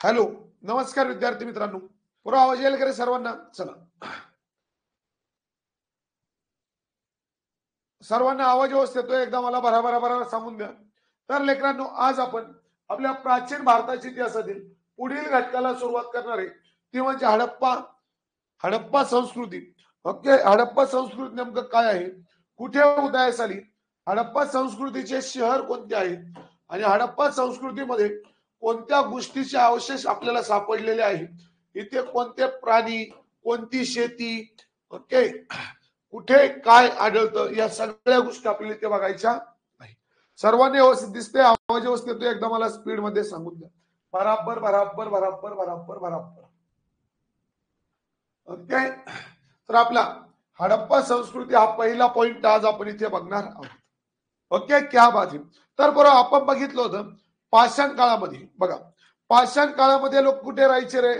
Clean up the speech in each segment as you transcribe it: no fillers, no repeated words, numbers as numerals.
Hello, नमस्कार विद्यार्थी मित्रांनो. पुरा आवाज येईल का रे सर्वांना? चला, सर्वांना आवाज व्यवस्थित येतोय? एकदा मला भराभरा सांगून द्या. तर लेकरांनो, आज आपण आपल्या प्राचीन भारताच्या इतिहासातील पुढील घटकाला सुरुवात करणार आहे, ती म्हणजे हडप्पा संस्कृती. ओके, हडप्पा संस्कृती नेमकं काय आहे, कुठे उदयास आली, हडप्पा संस्कृतीचे शहर कोणते आहेत आणि हडप्पा संस्कृतीमध्ये कोणत्या गोष्टीचे अवशेष आपल्याला सापडलेले आहेत, इथे कोणते प्राणी, कोणती शेती, ओके, कुठे काय आढळतं, या सगळ्या गोष्टी आपल्याला इथे बघायच्या आहे. सर्वांनी व्यवस्थित दिसते? आवाज व्यवस्थित येतो? एकदा मला स्पीड मध्ये सांगून द्या. बराबर बराबर बराबर बराबर बराबर. ओके, तर आपला हडप्पा संस्कृती हा पहिला पॉइंट आज आपण इथे बघणार आहोत. ओके, क्या बात आहे. तर बरोबर आपण बघितलं होतं पाषाण काळामध्ये. बघा, पाषाण काळामध्ये लोक कुठे राहायचे रे?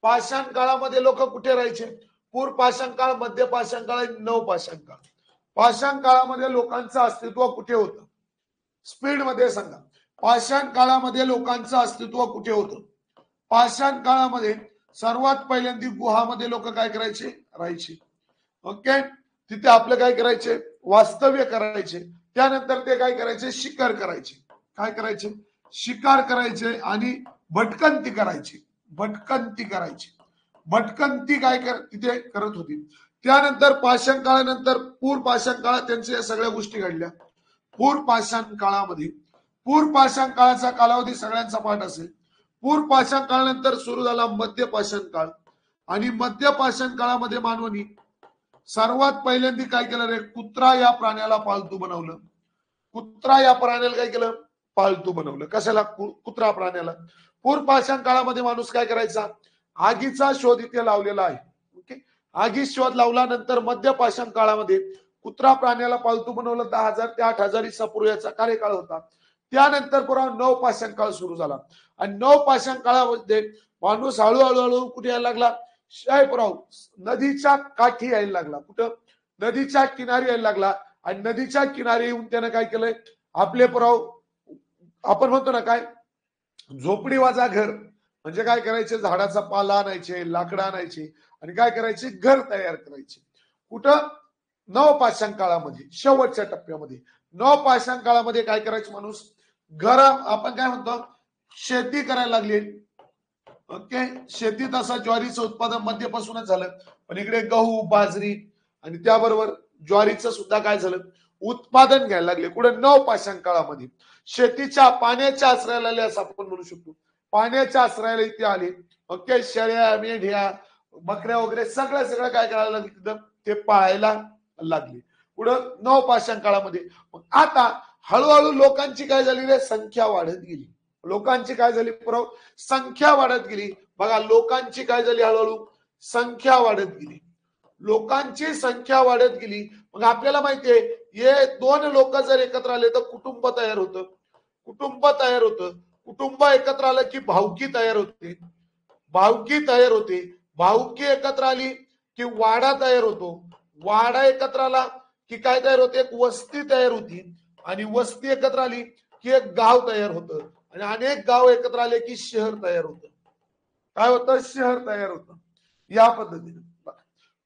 पाषाण काळामध्ये लोक कुठे राहायचे? पूर्व पाषाण काळ, मध्य पाषाण काळ, नव पाषाण काळ. पाषाण काळामध्ये लोकांचं अस्तित्व कुठे होतं? स्पीड मध्ये सांगा. पाषाण काळामध्ये लोकांचं अस्तित्व कुठे होतं? पाषाण काळामध्ये सर्वात पहिल्यांदा गुहामध्ये लोक काय करायचे? राहायचे. ओके, तिथे आपलं काय करायचे? वास्तव्य करायचे. त्यानंतर ते काय करायचे? शिकार करायचे. काय करायचे? शिकार करायचे आणि भटकंती करायची. भटकंती करायची. भटकंती काय तिथे करत होती. त्यानंतर पाषाण काळानंतर पूर्व पाषाण काळात त्यांच्या या सगळ्या गोष्टी घडल्या. पूर्व पाषाण काळामध्ये, पूर्व पाषाण काळाचा कालावधी सगळ्यांचा पाठ असेल. पूर्व पाषाण काळानंतर सुरू झाला मध्य पाषाण काळ आणि मध्य पाषाण काळामध्ये मानवानी सर्वात पहिल्यांदा काय केलं रे? कुत्रा या प्राण्याला पाळतू बनवलं. कुत्रा या प्राण्याला काय केलं? पाळतू बनवलं. कशाला? कुत्रा प्राण्याला. पूर्व पाषाण काळामध्ये माणूस काय करायचा? आगीचा शोध इथे लावलेला आहे. ओके, आगी शोध लावल्यानंतर मध्य पाषाण काळामध्ये कुत्रा प्राण्याला पाळतू बनवलं. 10,000 ते 8,000 ईसापूर्वीचा कार्यकाळ होता. त्यानंतर पुन्हा नव पाषाण काळ सुरू झाला आणि नव पाषाण काळामध्ये माणूस हळूहळू कुठे यायला लागला? शायपुराव नदीच्या काठी यायला लागला. कुठं? नदीच्या किनारी यायला लागला आणि नदीच्या किनारी येऊन त्यानं काय केलंय? आपले पुराव आपण म्हणतो ना काय, झोपडी वाजा घर, म्हणजे काय करायचे? झाडाचा पाला आणायचे, लाकडं आणायचे आणि काय करायचे? घर तयार करायचे. कुठं? नव पाषाण काळामध्ये, शेवटच्या टप्प्यामध्ये. नव पाषाण काळामध्ये काय करायचं माणूस? घर, आपण काय म्हणतो, शेती करायला लागली. ओके, शेतीत असं ज्वारीचं उत्पादन मध्यपासूनच झालं, पण इकडे गहू, बाजरी आणि त्याबरोबर ज्वारीचं सुद्धा काय झालं? उत्पादन घ्यायला लागले. कुठे? नव पाषाण काळामध्ये. शेतीच्या पाण्याच्या आश्रयाला आले असं आपण म्हणू शकतो. पाण्याच्या आश्रयाला इथे आले. ओके, शेळ्या, मेंढ्या, बकऱ्या वगैरे सगळं काय करायला लागले? ते पाळायला लागले. पुढं नव पाषाण काळामध्ये. मग आता हळूहळू लोकांची काय झाली रे? संख्या वाढत गेली. लोकांची काय झाली? पुरव संख्या वाढत गेली. बघा, लोकांची काय झाली? हळूहळू संख्या वाढत गेली. लोकांची संख्या वाढत गेली. मग आपल्याला माहितीये, हे दोन लोक जर एकत्र आले तर कुटुंब तयार होतं. कुटुंब तयार होतं. कुटुंब एकत्र आलं की भावकी तयार होते. भावकी तयार होते. भावकी एकत्र आली की वाडा तयार होतो. वाडा एकत्र आला की काय तयार होते? एक वस्ती तयार होती आणि वस्ती एकत्र आली की एक गाव तयार होतं आणि अनेक गाव एकत्र आले की शहर तयार होतं. काय होतं? शहर तयार होतं. या पद्धतीने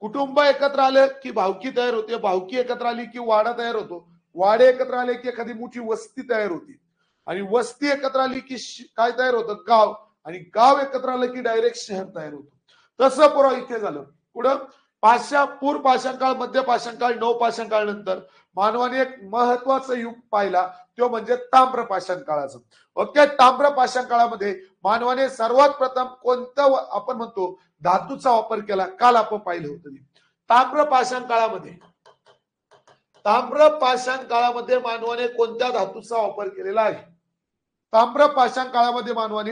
कुटुंब एकत्र आले की भावकी तयार होते. भावकी एकत्र आली की वाडा तयार होतो. वाडे एकत्र आले की एखादी मोठी वस्ती तयार होती आणि वस्ती एकत्र आली की काय तयार होतं? गाव. आणि गाव एकत्र आलं की डायरेक्ट शहर तयार होतं. तसं पुरा इथे झालं. पुढं पूर्व पाषाण काळ, मध्य पाषाण काळ, नव पाषाण काळ नंतर मानवाने एक महत्वाचं युग पाहिला, तो म्हणजे ताम्र पाषाण काळाचं. ओके, ताम्र पाषाण काळामध्ये मानवाने सर्वात प्रथम कोणतं आपण म्हणतो धातूचा वापर केला? काल आपण पाहिलं होतं. ताम्र पाषाण काळामध्ये, ताम्र पाषाण काळामध्ये मानवाने कोणत्या धातूचा वापर केलेला आहे? ताम्र पाषाण काळामध्ये मानवाने,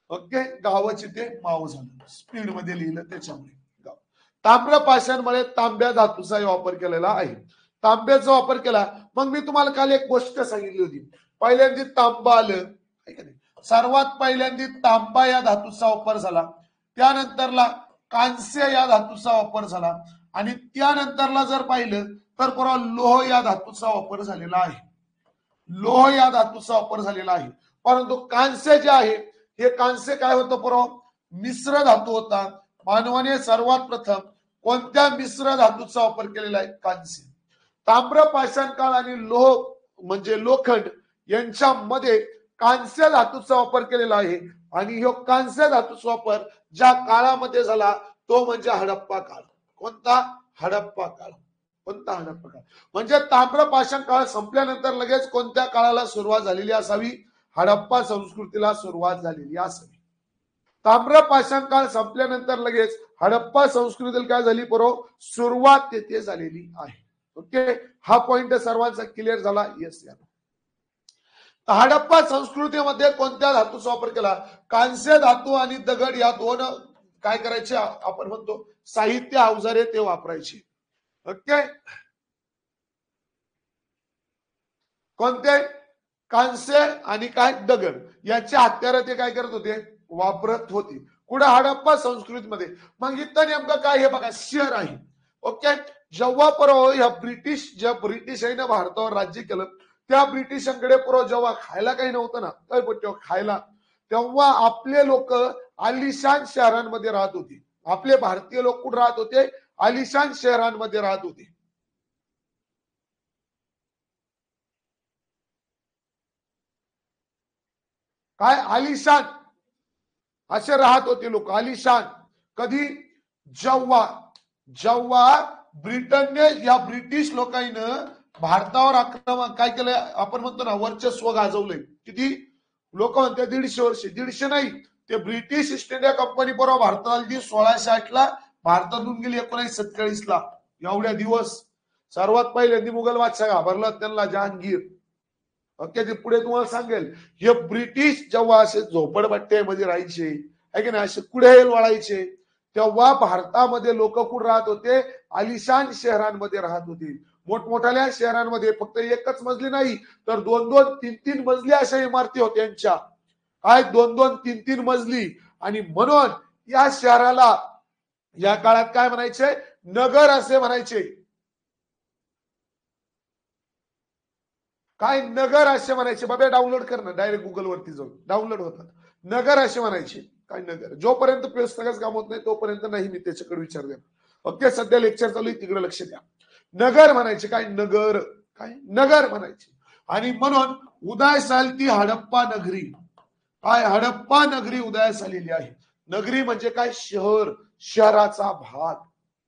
ओके, गावाचे ते माव झालं. स्पीड मध्ये लिहिलं त्याच्यामुळे गाव. ताम्र पाषाणमध्ये तांब्या धातूचा वापर केलेला आहे. तांब्याचा वापर केला. मग मी तुम्हाला काल एक गोष्ट सांगितली होती. पहिल्यांदा तांबा आलं, सर्वात पहिल्यांदा तांबा या धातूचा वापर झाला. त्यानंतरला कांस्य या धातूचा वापर झाला आणि त्यानंतरला जर पाहिलं तर पुरा लोह या धातूचा वापर झालेला आहे. लोह या धातूचा वापर झालेला आहे. परंतु कांस्य जे आहे हे कांस्य काय होतं पुरव? मिश्र धातू होता. मानवाने सर्वात प्रथम कोणत्या मिश्र धातूचा वापर केलेला आहे? कांस्य. ताम्र पाषाण काळ आणि लोह म्हणजे लोखंड यांच्यामध्ये कांस्य धातूचा वापर केलेला आहे. आणि ह्यो कांस्य धातूचा वापर ज्या काळामध्ये झाला तो म्हणजे हडप्पा काळ. कोणता? हडप्पा काळ. कोणता? हडप्पा काळ. म्हणजे ताम्र पाषाण काळ संपल्यानंतर लगेच कोणत्या काळाला सुरुवात झालेली असावी? हडप्पा संस्कृतीला सुरुवात झालेली असावी. ताम्र पाषाण काळ संपल्यानंतर लगेच हडप्पा संस्कृतीला काय झाली बरोबर? सुरुवात तेथे झालेली आहे. ओके, हा पॉइंट सर्वांचा क्लिअर झाला? येस. हडप्पा संस्कृतीमध्ये कोणत्या धातूचा वापर केला? कांस्य धातू आणि दगड या दोन काय करायचे आपण म्हणतो साहित्य अवजारे ते वापरायचे. ओके, कोणते? कांस्य आणि काय? दगड याचे हत्यार ते काय करत होते? वापरत होते. कुठे? हडप्पा संस्कृतीमध्ये. मग इथं नेमकं काय? हे बघा, शहर आहे. ओके, जेव्हा परवा ह्या ब्रिटिशांनी भारतावर राज्य केलं त्या ब्रिटिशांकडे पुरं जेव्हा खायला काही नव्हतं ना, तेव्हा खायला तेव्हा आपले लोक आलिशान शहरांमध्ये राहत होते. आपले भारतीय लोक कुठे राहत होते? आलिशान शहरांमध्ये राहत होते. काय? आलिशान असे राहत होते लोक, आलिशान. कधी? जेव्हा ब्रिटनने या ब्रिटिश लोकांनी भारतावर आक्रमण काय केलं आपण म्हणतो ना वर्चस्व गाजवलंय. किती? लोक म्हणते 150 वर्ष. 150 नाही, ते ब्रिटिश ईस्ट इंडिया कंपनी बरोबर भारताला आली 1660 ला, भारतातून गेली 1947 ला. एवढ्या दिवस सर्वात पहिल्यांदा मुघल बादशाह घाबरला त्यांना, जहांगीर. ओके, ते पुढे तुम्हाला सांगेल. हे ब्रिटिश जेव्हा असे झोपडपट्ट्यामध्ये राहायचे आहे की नाही, असे कुठे वळायचे, तेव्हा भारतामध्ये लोक कुठे राहत होते? आलिशान शहरांमध्ये राहत होते. मोठमोठ्या शहरांमध्ये फक्त एकच मजली नाही तर 2-2, 3-3 मजली अशा इमारती होत्या त्यांच्या. काय? 2-2, 3-3 मजली. आणि म्हणून या शहराला या काळात काय म्हणायचे? नगर असे म्हणायचे. काय? नगर असे म्हणायचे. बाबा डाउनलोड कर ना, डायरेक्ट गुगल वरती जाऊन डाउनलोड होतात. नगर असे म्हणायचे. काय? नगर. जोपर्यंत पुस्तकाचं काम होत नाही तोपर्यंत नाही मी त्याच्याकडे विचार देणार. ओके, सध्या लेक्चर चालू आहे, तिकडे लक्ष द्या. नगर म्हणायचे. काय? नगर. काय? नगर म्हणायचे. आणि म्हणून उदयास आली हडप्पा नगरी. काय? हडप्पा नगरी उदयास आलेली आहे. नगरी म्हणजे काय? शहर, शहराचा भाग.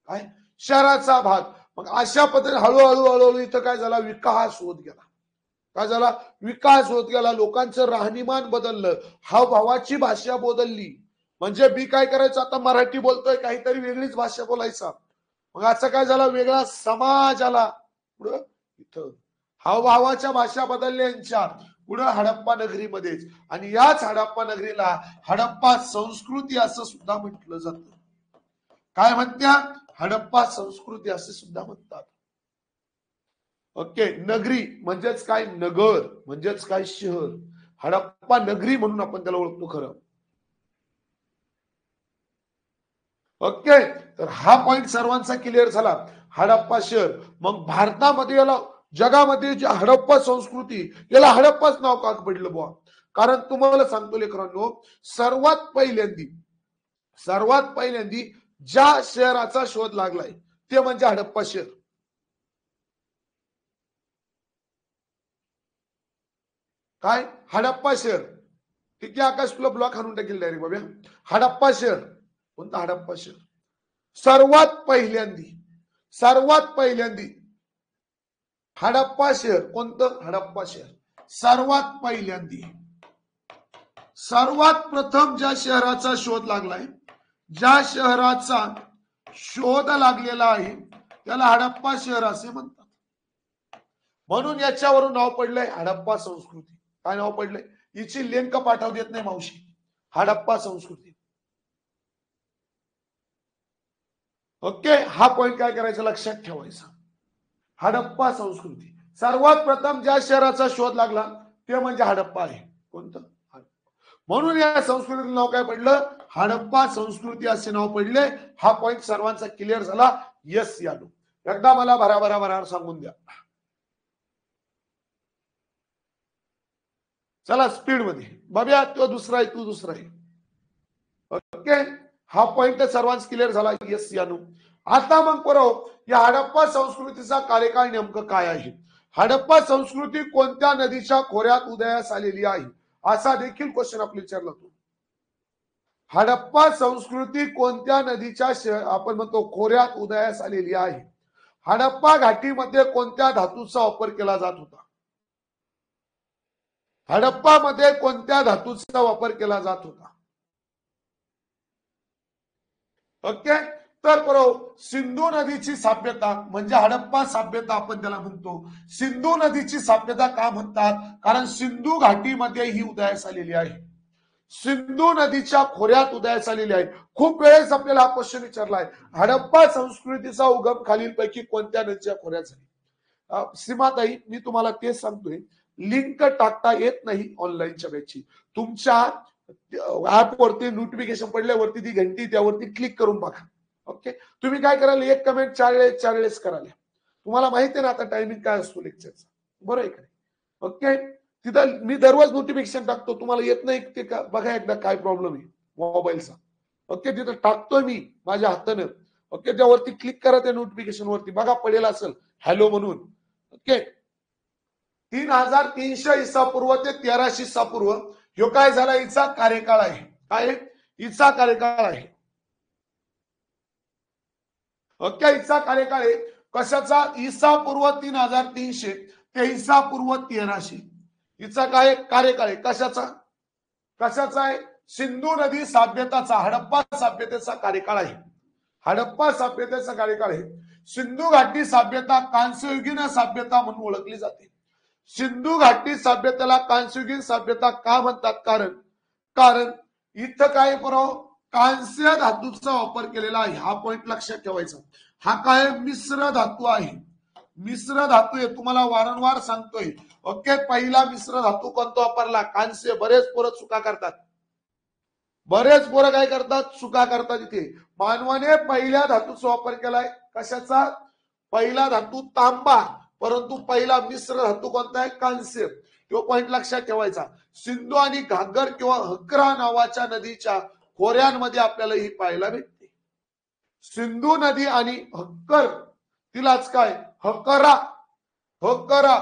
काय? शहराचा भाग. मग अशा पद्धतीने हळूहळू इथं काय झाला? विकास होत गेला. काय झाला? विकास होत गेला. लोकांचं राहणीमान बदललं, हावभावाची भाषा बदलली. म्हणजे मी काय करायचं, आता मराठी बोलतोय, काहीतरी वेगळीच भाषा बोलायचा. मग असं काय झालं? वेगळा समाज आला. पुढं इथं हावभावाच्या भाषा बदलल्या पुढं हडप्पा नगरीमध्येच. आणि याच हडप्पा नगरीला हडप्पा संस्कृती असं सुद्धा म्हटलं जातं. काय म्हणत्या? हडप्पा संस्कृती असे सुद्धा म्हणतात. ओके, नगरी म्हणजेच काय? नगर म्हणजेच काय? शहर. हडप्पा नगरी म्हणून आपण त्याला ओळखतो खरं. ओके, तर हा पॉइंट सर्वांचा क्लिअर झाला. हडप्पा शहर. मग भारतामध्ये याला जगामध्ये जी हडप्पा संस्कृती याला हडप्पाच नाव का पडलं बुवा? कारण तुम्हाला सांगतो लेकरांनो, सर्वात पहिल्यांदी ज्या शहराचा शोध लागलाय ते म्हणजे हडप्पा शहर. काय? हडप्पा शहर. ठीक आहे आकाश, तुला ब्लॉक आणून टाकेल डायरेक्ट बाबा. हडप्पा शहर. कोणता? हडप्पा शहर. सर्वात पहिल्यांदी हडप्पा शहर. कोणतं? हडप्पा शहर. सर्वात प्रथम ज्या शहराचा शोध लागलाय, ज्या शहराचा शोध लागलेला आहे त्याला हडप्पा शहर असे म्हणतात. म्हणून याच्यावरून नाव पडलंय हडप्पा संस्कृती. काय नाव पडलंय? हिची लिंक पाठवू देत नाही मावशी. हडप्पा संस्कृती. ओके, हा पॉइंट काय करायचा? लक्षात ठेवायचा. हडप्पा संस्कृती. सर्वात प्रथम ज्या शहराचा शोध लागला ते म्हणजे हडप्पा आहे. कोणतं? म्हणून या संस्कृतीचं नाव काय पडलं? हडप्पा संस्कृती असे नाव पडले. हा पॉइंट सर्वांचा क्लिअर झाला? यस यालो. एकदा मला भराभरा सांगून द्या. चला स्पीड मध्ये बघूया, तो दुसरा आहे, तू दुसरा आहे. ओके, हा पॉइंट सर्वांस क्लिअर झाला. येस यानू. आता मग बरोबर, या हडप्पा संस्कृतीचा कार्यकाळ नेमकं काय आहे? हडप्पा संस्कृती कोणत्या नदीच्या खोऱ्यात उदयास आलेली आहे, असा देखील क्वेश्चन आपल्याला विचारला तो. हडप्पा संस्कृती कोणत्या नदीच्या आपण म्हणतो खोऱ्यात उदयास आलेली आहे? हडप्पा घाटीमध्ये कोणत्या धातूचा वापर केला जात होता? हडप्पा मध्ये कोणत्या धातूचा वापर केला जात होता? ओके, तर बरोबर, सिंधू नदीची सभ्यता म्हणजे हडप्पा सभ्यता आपण त्याला म्हणतो. सिंधू नदीची सभ्यता का म्हणतात? कारण सिंधू घाटीमध्ये ही उदयास आलेली आहे, सिंधू नदीच्या खोऱ्यात उदयास आलेली आहे. खूप वेळेस आपल्याला हा क्वेश्चन विचारला आहे, हडप्पा संस्कृतीचा उगम खालीलपैकी कोणत्या नदीच्या खोऱ्यात झाली? सीमाताई, मी तुम्हाला तेच सांगतोय, लिंक टाकता येत नाही ऑनलाईनच्या बॅचची. तुमच्या ऍपवरती नोटिफिकेशन पडल्यावरती ती घंटी, त्यावरती क्लिक करून बघा. ओके, तुम्ही काय कराल, एक कमेंट 4 वेळेस कराल. तुम्हाला माहिती आहे ना आता टायमिंग काय असतो लेक्चरचा, बरोबर आहे का? ओके, तिथं मी दररोज नोटिफिकेशन टाकतो, तुम्हाला येत नाही ते का बघा एकदा काय प्रॉब्लेम आहे मोबाईलचा. ओके, तिथं टाकतोय मी माझ्या हातानं. ओके, त्यावरती क्लिक करा, त्या नोटिफिकेशन वरती बघा, पडेल असेल हॅलो म्हणून. ओके, 3300 ईसापूर्व ते 1300 ईसापूर्व ह्यो काय झाला, हिचा कार्यकाळ आहे. काय? हिचा कार्यकाळ आहे. ओके, हिचा कार्यकाळ आहे कशाचा? ईसापूर्व 3300 ते ईसापूर्व 1300. हिचा काय कार्यकाळ आहे? कशाचा? कशाचा आहे? सिंधू नदी सभ्यताचा, हडप्पा सभ्यतेचा कार्यकाळ आहे. हडप्पा सभ्यतेचा कार्यकाळ आहे. सिंधू घाटी सभ्यता कांस्ययुगीन सभ्यता म्हणून ओळखली जाते. सिंधू घाटी सभ्यतेला कांस्ययुगीन सभ्यता का म्हणतात? कारण इथं काय बरोबर, कांस्य धातूचा वापर केलेला आहे. हा पॉइंट लक्षात ठेवायचा. हा काय मिश्र धातू आहे, मिश्र धातू आहे, तुम्हाला वारंवार सांगतोय. ओके, पहिला मिश्र धातू कोणता वापरला? कांस्य. बरेच पोरं चुका करतात, बरेच पोरं काय करतात, चुका करतात. इथे मानवाने पहिल्या धातूचा वापर केलाय. कशाचा? पहिला धातू तांबा, परंतु पहिला मिश्र धातू कोणता आहे? कांस्य. तो पॉइंट लक्षात ठेवायचा. सिंधू आणि घागर किंवा हकरा नावाच्या नदीच्या खोऱ्यांमध्ये आपल्याला ही पाहायला भेटते. सिंधू नदी आणि हक्कर, तिलाच काय हकरा, हकरा,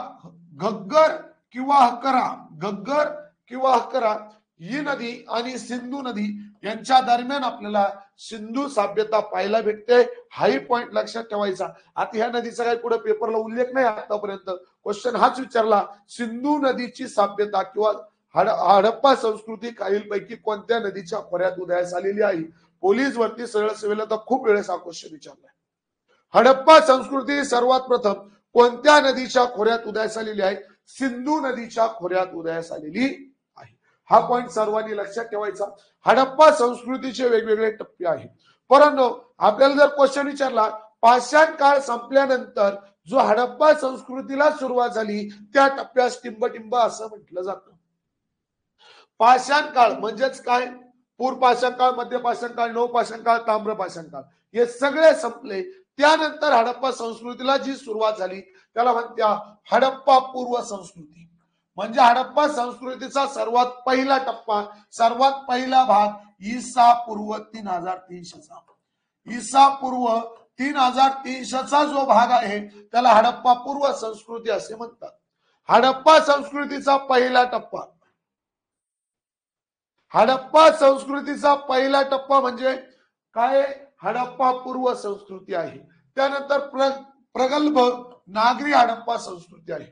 घग्गर किंवा हकरा, घग्गर किंवा हकरा, ही नदी आणि सिंधू नदी यांच्या दरम्यान आपल्याला सिंधू सभ्यता पाहायला भेटते. हाही पॉइंट लक्षात ठेवायचा. आता ह्या नदीचा काही पुढे पेपरला उल्लेख नाही आतापर्यंत, क्वेश्चन हाच विचारला, सिंधू नदीची सभ्यता किंवा हडप्पा संस्कृती खालीलपैकी कोणत्या नदीच्या खोऱ्यात उदयास आलेली आहे? पोलीस भरती सरळ सेवेला तर खूप वेळेस हा क्वेश्चन विचारलाय. हडप्पा संस्कृती सर्वात प्रथम कोणत्या नदीच्या खोऱ्यात उदयास आलेली आहे? सिंधू नदीच्या खोऱ्यात उदयास आलेली आहे. हा पॉइंट सर्वांनी लक्षात ठेवायचा. हडप्पा संस्कृतीचे वेगवेगळे टप्पे आहेत. परंतु आपल्याला जर क्वेश्चन विचारला, पाषाण काळ संपल्यानंतर जो हडप्पा संस्कृतीला सुरुवात झाली त्या टप्प्यास टिंबटिंब असं म्हटलं जातं. पाषाण काळ म्हणजेच काय? पूर्वपाषाण काळ, मध्य पाषाण काळ, नवपाषाण काळ, ताम्र पाषाण काळ, हे सगळे संपले. त्यानंतर हडप्पा संस्कृतीला जी सुरुवात झाली त्याला म्हणत्या हडप्पा पूर्व संस्कृती. म्हणजे हडप्पा संस्कृतीचा सर्वात पहिला टप्पा, सर्वात पहिला भाग ईसा पूर्व 3300 चा, ईसा पूर्व 3300 चा जो भाग आहे त्याला हडप्पा पूर्व संस्कृती असे म्हणतात. हडप्पा संस्कृतीचा पहिला टप्पा, हडप्पा संस्कृतीचा पहिला टप्पा म्हणजे काय? हडप्पा पूर्व संस्कृती आहे. त्यानंतर प्रगल्भ नागरी हडप्पा संस्कृती आहे,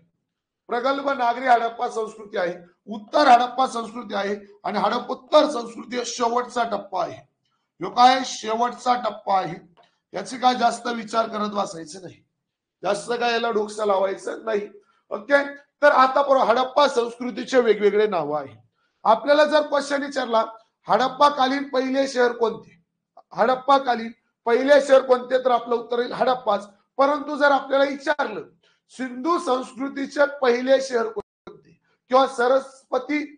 प्रगल्भ नागरी हडप्पा संस्कृती आहे, उत्तर हडप्पा संस्कृती आहे आणि हडप्पोत्तर संस्कृती शेवटचा टप्पा आहे. जो काय शेवटचा टप्पा आहे, याची काय जास्त विचार करत बसायचं नाही, जास्त काय याला डोकं लावायचं नाही. ओके, तर आता बरोबर हडप्पा संस्कृतीचे वेगवेगळे नाव आहे. आपल्याला जर क्वेश्चन विचारला, हडप्पा कालीन पहिले शहर कोणते? हडप्पा कालीन पहिले शहर कोणते? तर आपलं उत्तर येईल हडप्पाच. परंतु जर आपल्याला विचारलं सिंधू संस्कृतीचे पहिले शहर कोणते किंवा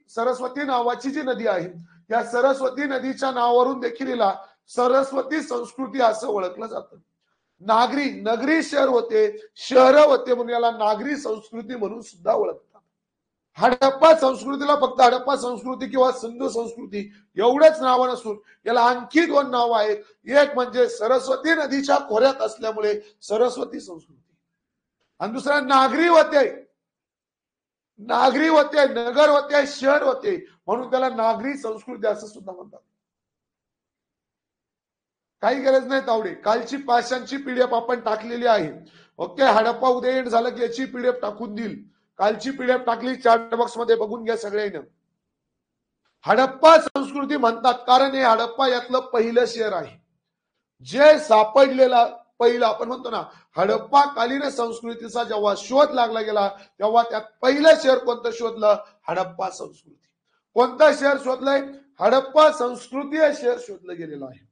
सरस्वती नावाची जी नदी आहे, या सरस्वती नदीच्या नावावरून देखील हिला सरस्वती संस्कृती असं ओळखलं जातं. नगरी शहर होते, शहर होते म्हणून याला नागरी संस्कृती म्हणून सुद्धा ओळखतात. हडप्पा संस्कृतीला फक्त हडप्पा संस्कृती किंवा सिंधू संस्कृती एवढेच नावं नसून याला आणखी 2 नावं आहेत. एक म्हणजे सरस्वती नदीच्या खोऱ्यात असल्यामुळे सरस्वती संस्कृती, आणि दुसरा नागरी होते, नगर होते, शहर होते, म्हणून त्याला नागरी संस्कृती असं सुद्धा म्हणतात. काही गरज नाही तावडे, कालची पाषाणची पीडीएफ आपण टाकलेली आहे. ओके, हडप्पा उद्या एंड झालं की याची पीडीएफ टाकून देईल. कालची पीडीएफ टाकली, चॅट बॉक्स मध्ये बघून घ्या सगळ्यांनी. हडप्पा संस्कृती म्हणतात कारण हे हडप्पा यातलं पहिलं शहर आहे जे सापडलेला. पहिलं आपण म्हणतो ना, हडप्पा कालीन संस्कृतीचा जेव्हा शोध लागला गेला तेव्हा त्यात पहिलं शहर कोणतं शोधलं? हडप्पा संस्कृती. कोणतं शहर शोधलंय? हडप्पा संस्कृती हे शहर शोधलं गेलेलं आहे,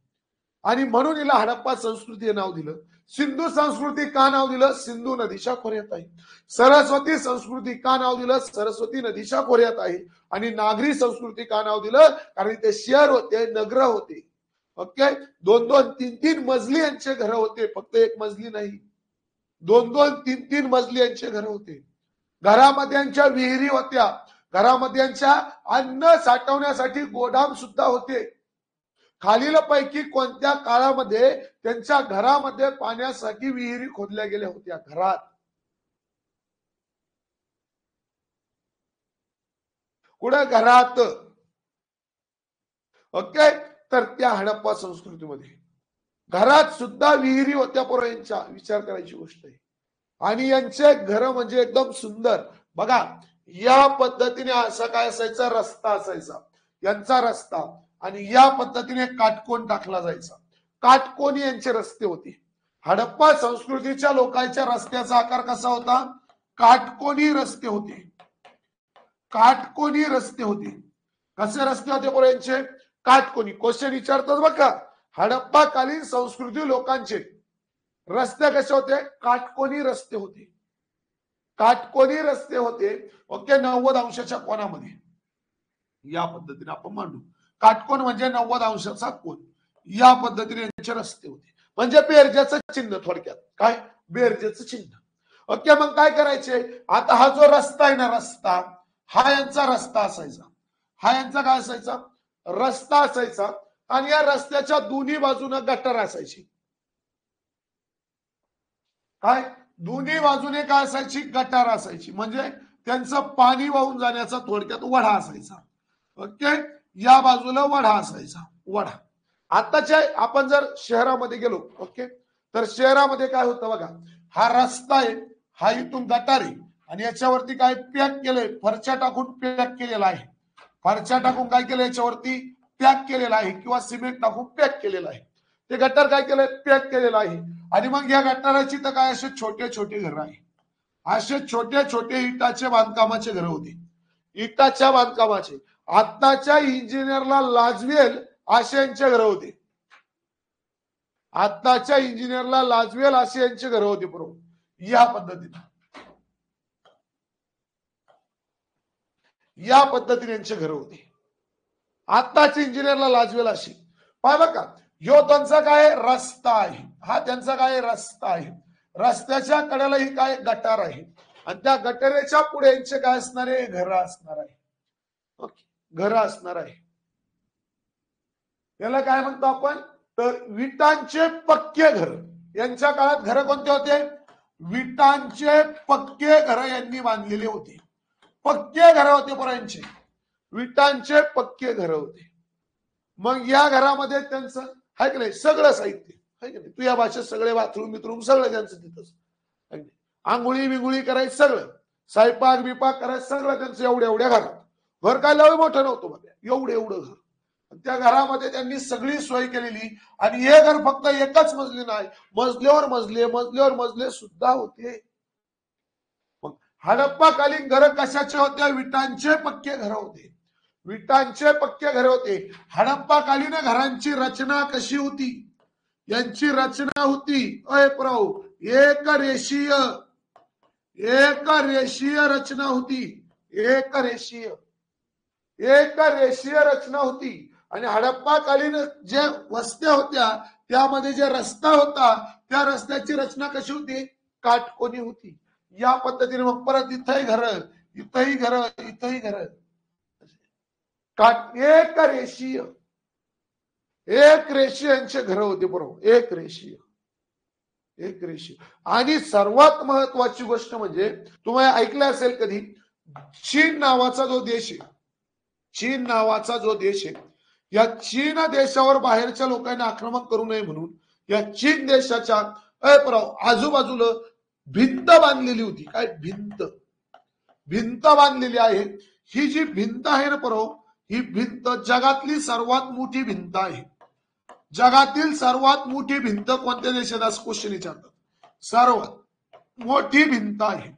आणि म्हणून हिला हडप्पा संस्कृती हे नाव दिलं. सिंधू संस्कृती का नाव दिलं? सिंधू नदीच्या खोऱ्यात आहे. सरस्वती संस्कृती का नाव दिलं? सरस्वती नदीच्या खोऱ्यात आहे. आणि नागरी संस्कृती का नाव दिलं? कारण ते शहर होते, नगर होते. ओके, 2-2, 3-3 मजली यांचे घर होते, फक्त एक मजली नाही, 2-2, 3-3 मजली यांचे घर होते. घरामध्ये यांच्या विहिरी होत्या, घरामध्ये यांच्या अन्न साठवण्यासाठी गोदाम सुद्धा होते. खालील पैकी कोणत्या काळामध्ये त्यांच्या घरामध्ये पाण्यासाठी विहिरी खोदल्या गेल्या होत्या? घरात. कुठे? घरात. ओके, तर त्या हडप्पा संस्कृतीमध्ये घरात सुद्धा विहिरी होत्या पोरं यांच्या. विचार करायची गोष्ट आहे. आणि यांचे घर म्हणजे एकदम सुंदर. बघा, या पद्धतीने असा काय असायचा? रस्ता असायचा, यांचा रस्ता, आणि या पद्धतीने काटकोन टाकला जायचा. काटकोनी यांचे रस्ते होते. हडप्पा संस्कृतीच्या लोकांच्या रस्त्याचा आकार कसा होता? काटकोनी रस्ते होते. काटकोनी रस्ते होते. कसे रस्ते होते पोरं यांचे? काटकोनी. क्वेश्चन विचारतात बघा, हडप्पा कालीन संस्कृती लोकांचे रस्ते कसे होते? काटकोनी रस्ते होते. काटकोनी रस्ते होते. ओके, 90 अंशाच्या कोणामध्ये, या पद्धतीने आपण मांडू. काटकोन म्हणजे 90 अंशाचा कोन. या पद्धतीने यांचे रस्ते होते. म्हणजे बेरजेचं चिन्ह, थोडक्यात काय? बेरजेचं चिन्ह. ओके, मग काय करायचे? आता हा जो रस्ता आहे ना, रस्ता हा यांचा रस्ता असायचा. हा यांचा काय असायचा? रस्ता असायचा. आणि या रस्त्याच्या दोन्ही बाजूने गटर असायची. काय? दोन्ही बाजूने काय असायची? गटार असायची. म्हणजे त्यांचं पाणी वाहून जाण्याचा थोडक्यात वढा असायचा. ओके, या बाजूला वढा असायचा, वढा. आताच्या आपण जर शहरामध्ये गेलो, ओके, तर शहरामध्ये काय होतं बघा, हा रस्ता आहे, हा इथून गटार आहे, आणि याच्यावरती काय पॅक केलंय? फरच्या टाकून पॅक केलेला आहे. फरच्या टाकून काय केलं? याच्यावरती पॅक केलेला आहे, किंवा सिमेंट टाकून पॅक केलेलं आहे. ते गटार काय केलंय? पॅक केलेलं आहे. आणि मग या गटाराची तर काय असे छोटे छोटे घर आहे. असे छोटे छोटे इटाचे बांधकामाचे घर होते. इटाच्या बांधकामाचे. आताच्या इंजिनियरला लाजवेल असे यांचे घर होते. आताच्या इंजिनियरला लाजवेल असे यांचे घर होते. बरोबर, या पद्धतीने, या पद्धतीने यांचे घर होते. आताच्या इंजिनियरला लाजवेल अशी. पाहिलं का? ह्यो त्यांचा काय? रस्ता आहे. हा त्यांचा काय? रस्ता आहे. रस्त्याच्या कडेला ही काय? गटार आहे. आणि त्या गटारेच्या पुढे यांचे काय असणार आहे? घर असणार आहे. ओके, घर असणार आहे. याला काय म्हणतो आपण? तर विटांचे पक्के घर. यांच्या काळात घर कोणते होते? विटांचे पक्के घर यांनी बांधलेले होते. पक्के घर होते पोरांचे, विटांचे पक्के घर होते. मग या घरामध्ये त्यांचं आहे की नाही सगळं साहित्य आहे की नाही? तू या भाषेत सगळे बाथरूम बिथरूम सगळं त्यांचं तिथंच. आंघोळी बिंगुळी करायचं सगळं, स्वयंपाक बिपाक करायचं सगळं त्यांचं एवढ्या एवढ्या घरात. घर काय लय मोठं नव्हतं बघा, एवढं एवढं घर. त्या घरामध्ये त्यांनी सगळी सोय केलेली. आणि हे घर फक्त एकच मजली नाही, मजल्यावर मजले, मजल्यावर मजले सुद्धा होते. हडप्पाकालीन घर कशाचे होते? विटांचे पक्के घर होते. विटांचे पक्के घर होते. हडप्पाकालीन घरांची रचना कशी होती? यांची रचना होती अय प्रभू एक रेषीय, एक रेषीय रचना होती. एक रेषीय, एक रेषीय रचना होती. आणि हडप्पाकालीन जे वस्त्या होत्या त्यामध्ये जे रस्ता होता त्या रस्त्याची रचना कशी होती? काटकोनी होती. या पद्धतीने मग परत इथंही घर, इथंही घर, इथंही घर, एक रेषीय, एक रेषीयांचे घर होते, बरोबर, एक रेषीय, एक रेषीय. आणि सर्वात महत्वाची गोष्ट म्हणजे तुम्ही ऐकलं असेल कधी, चीन नावाचा जो देश आहे, चीन नावाचा जो देश आहे, या चीन देशावर बाहेरच्या लोकांनी आक्रमण करू नये म्हणून या चीन देशाच्या आजूबाजूला भिंत बांधलेली होती. काय भिंत, भिंत बांधलेली आहे. ही जी भिंत आहे ना परव, ही भिंत जगातली सर्वात मोठी भिंत आहे. जगातील सर्वात मोठी भिंत कोणत्या देशात, असं क्वेश्चन विचारतात. सर्वात मोठी भिंत आहे,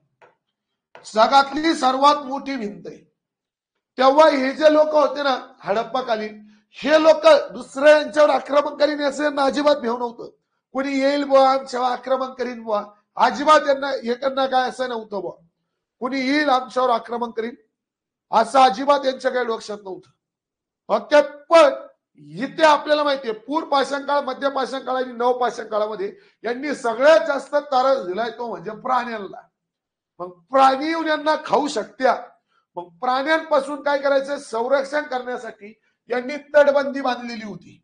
जगातली सर्वात मोठी भिंत आहे. तेव्हा हे जे लोक होते ना हडप्पाकालीन, हे लोक दुसऱ्यांच्यावर आक्रमण करीन असं अजिबात भेव नव्हतं. कोणी येईल बुवा आमच्यावर आक्रमण करीन बुवा, अजिबात त्यांना हे करणं काय असं नव्हतं बुवा. कोणी येईल आमच्यावर आक्रमण करीन असं अजिबात यांच्या काही लक्षात नव्हतं. ओके, पण इथे आपल्याला माहितीये पूर्व पाषाण काळ, मध्य पाषाण काळ आणि नव पाषाण काळामध्ये यांनी सगळ्यात जास्त त्रास दिलाय तो म्हणजे प्राण्यांना. मग प्राणी येऊन यांना खाऊ शकत्या, मग प्राण्यांपासून काय करायचं, संरक्षण करण्यासाठी यांनी तटबंदी बांधलेली होती.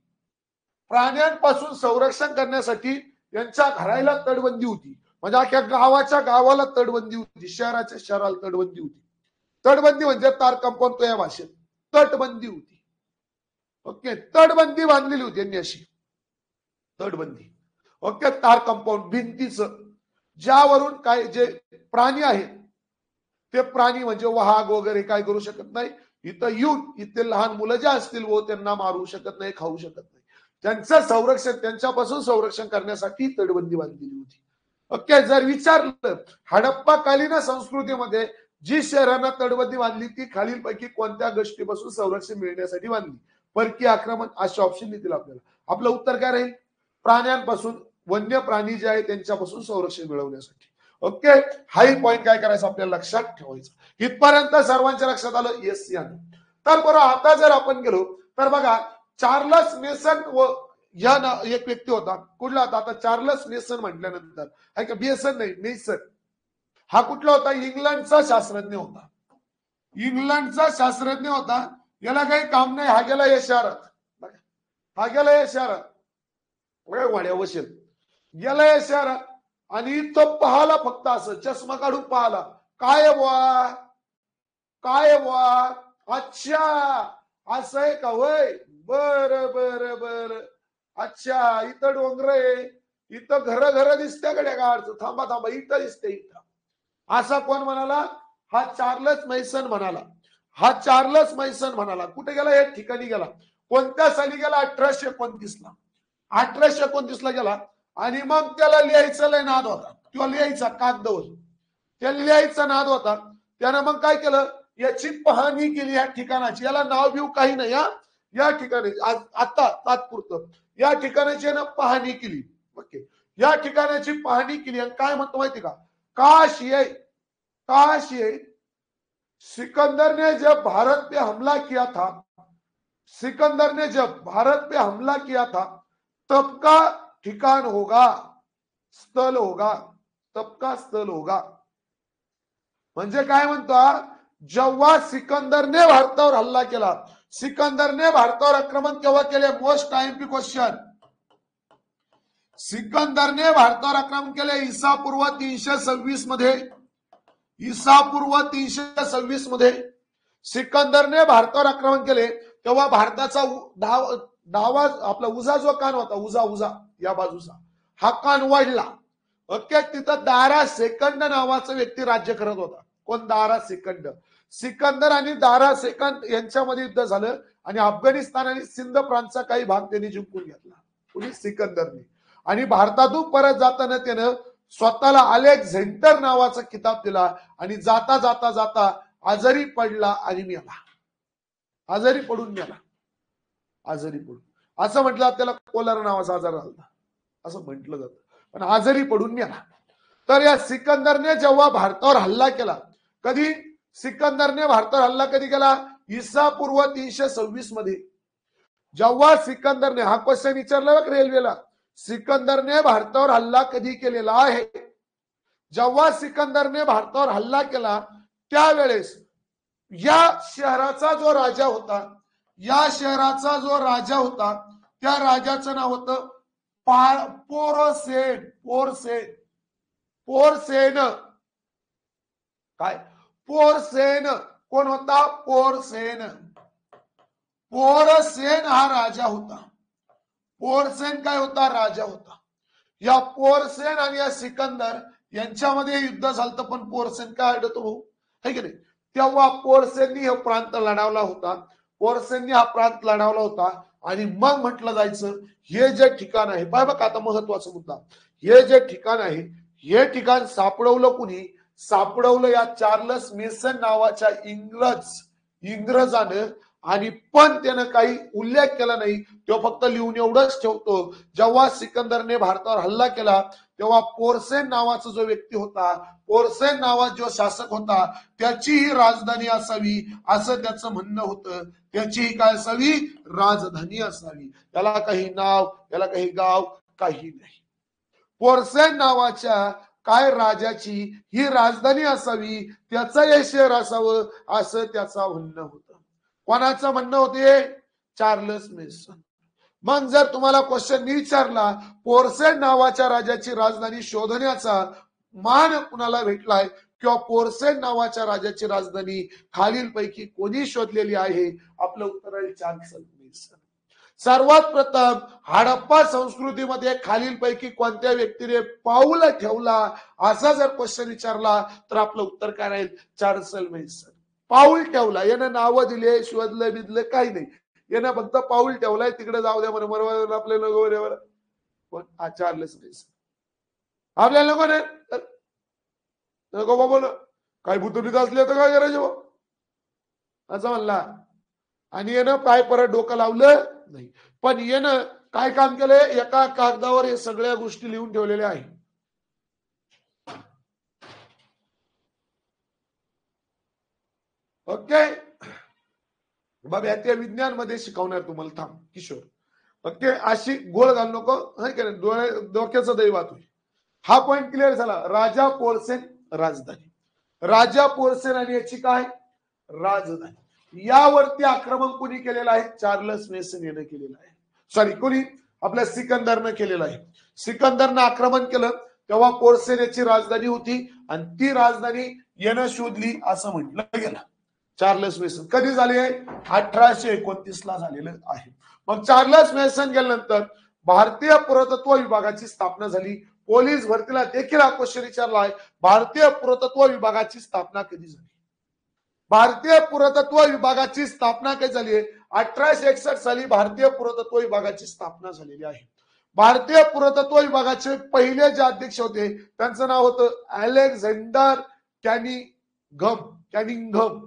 प्राण्यांपासून संरक्षण करण्यासाठी यांच्या घराला तटबंदी होती. म्हणजे अख्ख्या गावाच्या गावाला तटबंदी होती, शहराच्या शहराला तटबंदी होती. तटबंदी म्हणजे तार कंपाऊंड तो या भाषेत तटबंदी होती. ओके, तटबंदी बांधलेली होती यांनी अशी तटबंदी. ओके, तार कंपाऊंड भिंतीचं, ज्यावरून काय जे प्राणी आहेत ते प्राणी म्हणजे वाघ वगैरे काय करू शकत नाही. इथं येऊन इथे लहान मुलं जे असतील वो त्यांना मारू शकत नाही, खाऊ शकत नाही. त्यांचं संरक्षण, त्यांच्यापासून संरक्षण करण्यासाठी तटबंदी बांधलेली होती. ओके, जर विचारलं हडप्पाकालीन संस्कृतीमध्ये जी शहरांना तटबंदी बांधली ती खालीलपैकी कोणत्या गोष्टीपासून संरक्षण मिळण्यासाठी बांधली, परकीय आक्रमण असे ऑप्शन देतील आपल्याला. आपलं उत्तर काय राहील, प्राण्यांपासून, वन्य प्राणी जे आहे त्यांच्यापासून संरक्षण मिळवण्यासाठी. ओके, हाही पॉइंट काय करायचं आपल्याला लक्षात ठेवायचं. इथपर्यंत सर्वांच्या लक्षात आलं, येस या. तर बरं, आता जर आपण गेलो तर बघा, चार्लस मेसन व या एक व्यक्ती होता, कुठला होता आता चार्लस मेसन म्हटल्यानंतर, आहे का बेसन नाही मेसन, हा कुठला होता, इंग्लंडचा शास्त्रज्ञ होता. इंग्लंडचा शास्त्रज्ञ होता. याला काही काम नाही, हा गेला या शहरात, हा गेला या शहरात वाड्या वशेल, गेला या शहरात आणि तो पाहाला, फक्त असं चष्मा काढून पाहाला, काय बुवा, काय बुवा, अच्छा असं आहे का, वय बर बर बर, अच्छा इथं डोंगर आहे, इथं घर दिसते गड्या गाडचं, थांबा थांबा इथं दिसते इथं, असा कोण म्हणाला, हा चार्लस मैसन म्हणाला. हा चार्लस मैसन म्हणाला. कुठे गेला, या ठिकाणी गेला. कोणत्या साली गेला, 1829 ला, 1829 ला गेला. आणि मग त्याला लिहायचा लय नाद होता, किंवा लिहायचा कागदावर, त्याला लिहायचा नाद होता. त्यानं मग काय केलं, याची पाहणी केली या ठिकाणाची, याला नाव बिव काही नाही, या ठिकाणी आता तात्पुरतं या ठिकाणाची पाहणी केली. ओके, या ठिकाणाची पाहणी केली आणि काय म्हणतो माहिती का, काश ये, काश ये, सिकंदर ने जब भारत पे हमला किया था, सिकंदर ने जब भारत पे हमला किया था तब का ठिकाण होगा, स्थल होगा, तब का स्थल होगा. म्हणजे काय म्हणतो, जेव्हा सिकंदरने भारतावर हल्ला केला, सिकंदरने भारतावर आक्रमण केव्हा केले, मोस्ट टाइम क्वेश्चन, सिकंदरने भारतावर आक्रमण केले ईसापूर्व 326 मध्ये, ईसापूर्व 326 मध्ये सिकंदरने भारतावर आक्रमण केले. तेव्हा भारताचा डावा आपला उजा जो कान होता, उजा या बाजूचा, हा कान वाढला. ओके, तिथं दारा सेकंद नावाचा व्यक्ती राज्य करत होता. कोण, दारा सेकंद. सिकंदर आणि दारा सेकंद यांच्यामध्ये युद्ध झालं आणि अफगाणिस्तान आणि सिंध प्रांतचा काही भाग त्यांनी जिंकून घेतला, कुणी, सिकंदरने. आणि भारतातून परत जाताना त्यानं स्वतःला अलेक्झांडर नावाचा किताब दिला आणि जाता जाता जाता आजारी पडला आणि मेला, आजारी पडून मेला, आजारी पडून, असं म्हटलं त्याला कोलारा नावाचा आजार झाला असं म्हटलं जातं, पण आजारी पडून मेला. तर या सिकंदरने जेव्हा भारतावर हल्ला केला, कधी सिकंदरने भारतावर हल्ला कधी केला, ईसापूर्व 326 मध्ये. जेव्हा सिकंदरने, हा क्वेश्चन विचारला बघ रेल्वेला, सिकंदरने भारतावर हल्ला कधी केलेला आहे, जेव्हा सिकंदरने भारतावर हल्ला केला त्यावेळेस या शहराचा जो राजा होता, या शहराचा जो राजा होता, त्या राजाचं नाव होतं पोरसेन. पोरसेन. पोरसेन काय? पोरसेन. कोण होता? पोरसेन. पोरसेन हा राजा होता. पोरसेन काय होता? राजा होता. या पोरसेन आणि या सिकंदर यांच्यामध्ये युद्ध झालं, पण पोरसेन काय अडतो भाऊ, है की नाही? तेव्हा पोरसेननी हा प्रांत लढवला होता. पोरसेननी हा प्रांत लढवला होता आणि मग म्हटलं जायचं हे जे ठिकाण आहे, पाय बघा आता महत्वाचा मुद्दा, हे जे ठिकाण आहे, हे ठिकाण सापडवलं कुणी? सापडवलं या चार्लस मेसन नावाच्या इंग्रजानं. आणि पण त्यानं काही उल्लेख केला नाही. तो फक्त लिहून एवढंच ठेवतो, जेव्हा सिकंदरने भारतावर हल्ला केला तेव्हा पोरसेन नावाचा जो व्यक्ती होता, पोरसेन नावाचा जो शासक होता, त्याचीही राजधानी असावी असं त्याचं म्हणणं होतं. त्याचीही काय असावी? राजधानी असावी. त्याला काही नाव, त्याला काही गाव, काही नाही. पोरसेन नावाच्या काय राजाची ही राजधानी असावी, त्याचं हे शहर असावं असं त्याचं म्हणणं होतं. कोणाचं म्हणणं होते? Charles mason. मग जर तुम्हाला क्वेश्चन मी विचारला, पोरसेन नावाच्या राजाची राजधानी शोधण्याचा मान कुणाला भेटलाय किंवा पोरसेन नावाच्या राजाची राजधानी खालीलपैकी कोणी शोधलेली आहे? आपलं उत्तर आहे चार्लस मेसन. सर्वात प्रथम हडप्पा संस्कृतीमध्ये खालीलपैकी कोणत्या व्यक्तीने पाऊल ठेवला असा जर क्वेश्चन विचारला तर आपलं उत्तर काय राहील? Charles mason. पाऊल ठेवला. यानं नावं दिले, शोधलं बिदलं काही नाही, यानं फक्त पाऊल ठेवलाय. तिकडे जाऊ द्या म्हणून मरवा आपल्याला नको. पण चार्लस मेसन आपल्याला नको नाही, नको बाबा, काही भूतभीत असले तर काय करायचे असं म्हणला. आणि यानं काय परत डोकं लावलं नाही. पण यानं काय काम केलंय? एका कागदावर हे सगळ्या गोष्टी लिहून ठेवलेल्या आहे. ओके. बाबा त्या विज्ञान मध्ये शिकवणार तुम्हाला, थांब किशोर. ओके, अशी गोळ घाल नको, डोळे डोक्याचं दैवात होईल. हा पॉइंट क्लिअर झाला. राजा पोरसेन राजधानी, राजा पोरसेन आणि याची काय राजधानी. यावरती आक्रमण कोणी केलेलं आहे? चार्लस मेसन यानं केलेलं आहे. सॉरी, कोणी? आपल्या सिकंदरनं केलेलं आहे. सिकंदरनं आक्रमण केलं तेव्हा पोरसेन याची राजधानी होती आणि ती राजधानी यानं शोधली असं म्हटलं गेलं. चार्लस मेसन कधी झाले? 1829 ला झालेलं आहे. मग चार्लस मेसन गेल्यानंतर भारतीय पुरातत्व विभागाची स्थापना झाली. पोलीस भरतीला देखील हा क्वेश्चन विचारला आहे, भारतीय पुरातत्व विभागाची स्थापना कधी झाली? भारतीय पुरातत्व विभागाची स्थापना कधी झाली? 1861 साली भारतीय पुरातत्व विभागाची स्थापना झालेली आहे. भारतीय पुरातत्व विभागाचे पहिले जे अध्यक्ष होते त्यांचं नाव होतं अलेक्झांडर कॅनिंघम.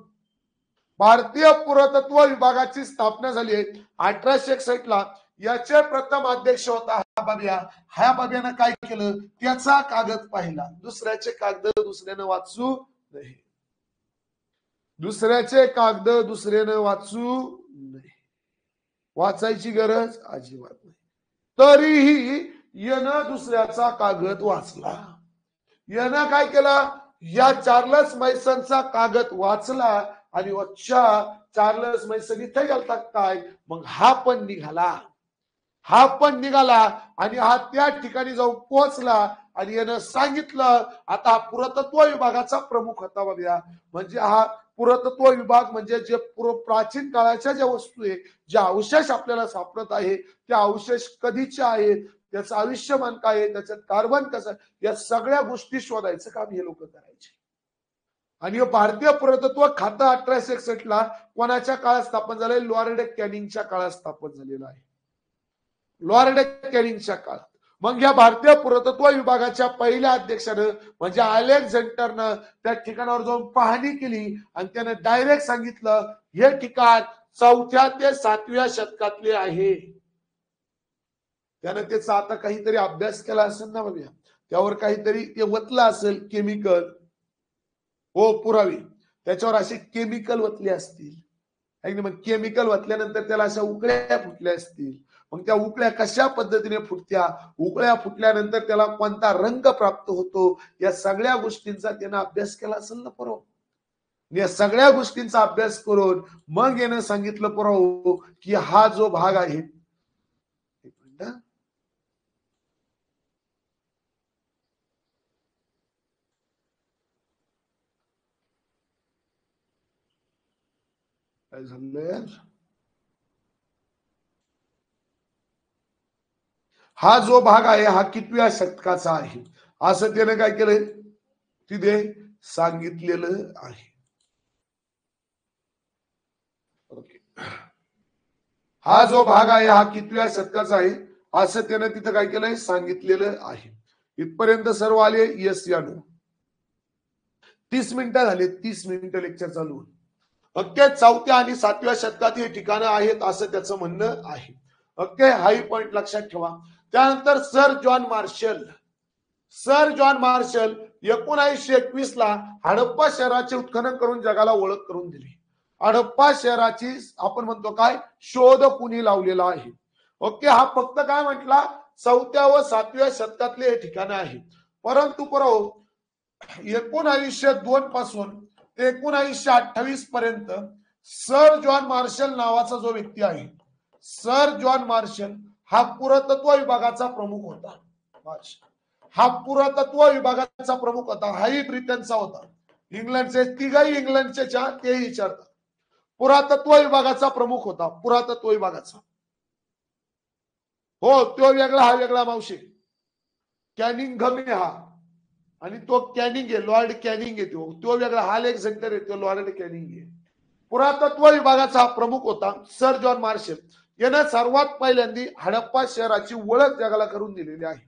भारतीय पुरातत्व विभागाची स्थापना झाली आहे 1861 ला. याचे प्रथम अध्यक्ष होता हा बाबिया. ह्या बाबियानं काय केलं? त्याचा कागद पाहिला. दुसऱ्याचे कागद दुसऱ्यानं वाचू नये. दुसऱ्याचे कागद दुसऱ्यानं वाचू नये. वाचायची गरज अजिबात नाही. तरीही यानं दुसऱ्याचा कागद वाचला. यानं काय केलं? या चार्लस मेसनचा कागद वाचला आणि वच्चा चार्लस मेसन इथे गेलता काय? मग हा पण निघाला. हा पण निघाला आणि हा त्या ठिकाणी जाऊन पोहोचला आणि यानं सांगितलं. आता हा पुरातत्व विभागाचा प्रमुख होता बाबा. म्हणजे हा पुरातत्व विभाग म्हणजे जे प्राचीन काळाच्या ज्या वस्तू आहे, जे अवशेष आपल्याला सापडत आहे, ते अवशेष कधीचे आहेत, त्याचं आयुष्यमान काय आहे, त्याच्यात कार्बन कसं, या सगळ्या गोष्टी शोधायचं काम हे लोक करायचे. आणि भारतीय पुरातत्व खातं 1861 ला कोणाच्या काळात स्थापन झालंय? लॉर्ड कॅनिंगच्या काळात स्थापन झालेलं आहे. लॉर्ड कॅनिंगच्या काळात. मग या भारतीय पुरातत्व विभागाच्या पहिल्या अध्यक्षानं म्हणजे अलेक्झांडरनं त्या ठिकाणावर जाऊन पाहणी केली आणि त्यानं डायरेक्ट सांगितलं हे ठिकाण 4थ्या ते 7व्या शतकातले आहे. त्यानं त्याचा आता काहीतरी अभ्यास केला असेल ना बाबा, त्यावर काहीतरी ते वतलं असेल केमिकल. हो, पुरावे त्याच्यावर असे केमिकल वतले असतील. मग केमिकल वतल्यानंतर त्याला अशा उकळ्या फुटल्या असतील. मग त्या उकळ्या कशा पद्धतीने फुटत्या, उकळ्या फुटल्यानंतर त्याला कोणता रंग प्राप्त होतो, या सगळ्या गोष्टींचा त्यानं अभ्यास केला असेल ना. बरोबर. या सगळ्या गोष्टींचा अभ्यास करून मग यानं सांगितलं पुराव की हा जो भाग आहे, काय झालं, हा जो भाग आहे हा कितव्या शतकाचा आहे असं त्याने काय केलंय तिथे सांगितलेलं आहे. ओके, हा जो भाग आहे हा कितव्या शतकाचा आहे असं त्याने तिथं काय केलंय सांगितलेलं आहे. इथपर्यंत सर्व आले, यस या नो. 30 मिनिटं झाले, 30 मिनिटं लेक्चर चालू. ओके, 4थ्या आणि 7व्या शतकात हे ठिकाणं आहेत असं त्याचं म्हणणं आहे. ओके, हाही पॉइंट लक्षात ठेवा. त्यानंतर सर जॉन मार्शल 1921 ला हडप्पा शहराचे उत्खनन करून जगाला ओळख करून दिली. हडप्पा शहराची आपण म्हणतो काय शोध कुणी लावलेला आहे. ओके, हा फक्त काय म्हटला 4थ्या व 7व्या शतकातले हे ठिकाण आहे. परंतु 1902 पासून ते 1928 पर्यंत सर जॉन मार्शल नावाचा जो व्यक्ती आहे, सर जॉन मार्शल हा पुरातत्व विभागाचा प्रमुख होता. हा पुरातत्व विभागाचा प्रमुख होता. हाही ब्रिटनचा होता. इंग्लंडचे तिघही इंग्लंडचे ते विचारतात. पुरातत्व विभागाचा प्रमुख होता, पुरातत्व विभागाचा. हो, तो वेगळा हा वेगळा मावशी. कॅनिंघम हा, आणि तो कॅनिंग आहे, लॉर्ड कॅनिंग आहे, तो वेगळा. हा अलेक्झांडर आहे, तो लॉर्ड कॅनिंग आहे. पुरातत्व विभागाचा हा प्रमुख होता सर जॉन मार्शल. यानं सर्वात पहिल्यांदा हडप्पा शहराची ओळख जगाला करून दिलेली आहे.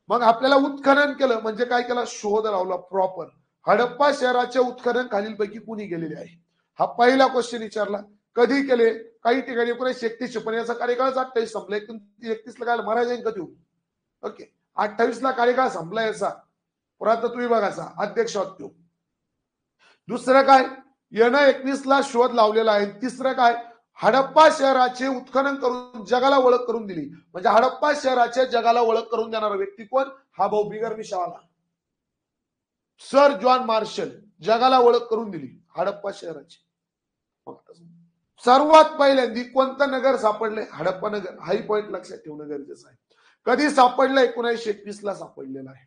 मग आपल्याला उत्खनन केलं म्हणजे काय केलं, शोध लावला प्रॉपर. हडप्पा शहराचे उत्खनन खालीलपैकी कुणी केलेले आहे, हा पहिला क्वेश्चन विचारला. कधी केले, काही ठिकाणी 1931 पण याचा कार्यकाळ 28 संपला. 1931 ला काय मरा जाईल कधी. ओके, 28 ला कार्यकाळ संपला याचा पुरातत्व विभागाचा अध्यक्ष होतो. दुसरं काय, यानं 21 ला शोध लावलेला आहे. तिसरं काय, हडप्पा शहराचे उत्खनन करून जगाला ओळख करून दिली. म्हणजे हडप्पा शहराच्या जगाला ओळख करून देणारा व्यक्ती कोण, हा भाऊ बिगर विशाळा सर जॉन मार्शल जगाला ओळख करून दिली हडप्पा शहराची. सर्वात पहिल्यांदा कोणतं नगर सापडले, हडप्पा नगर. हाही पॉइंट लक्षात ठेवणं गरजेचं आहे. कधी सापडलंय, 1921 ला सापडलेला आहे.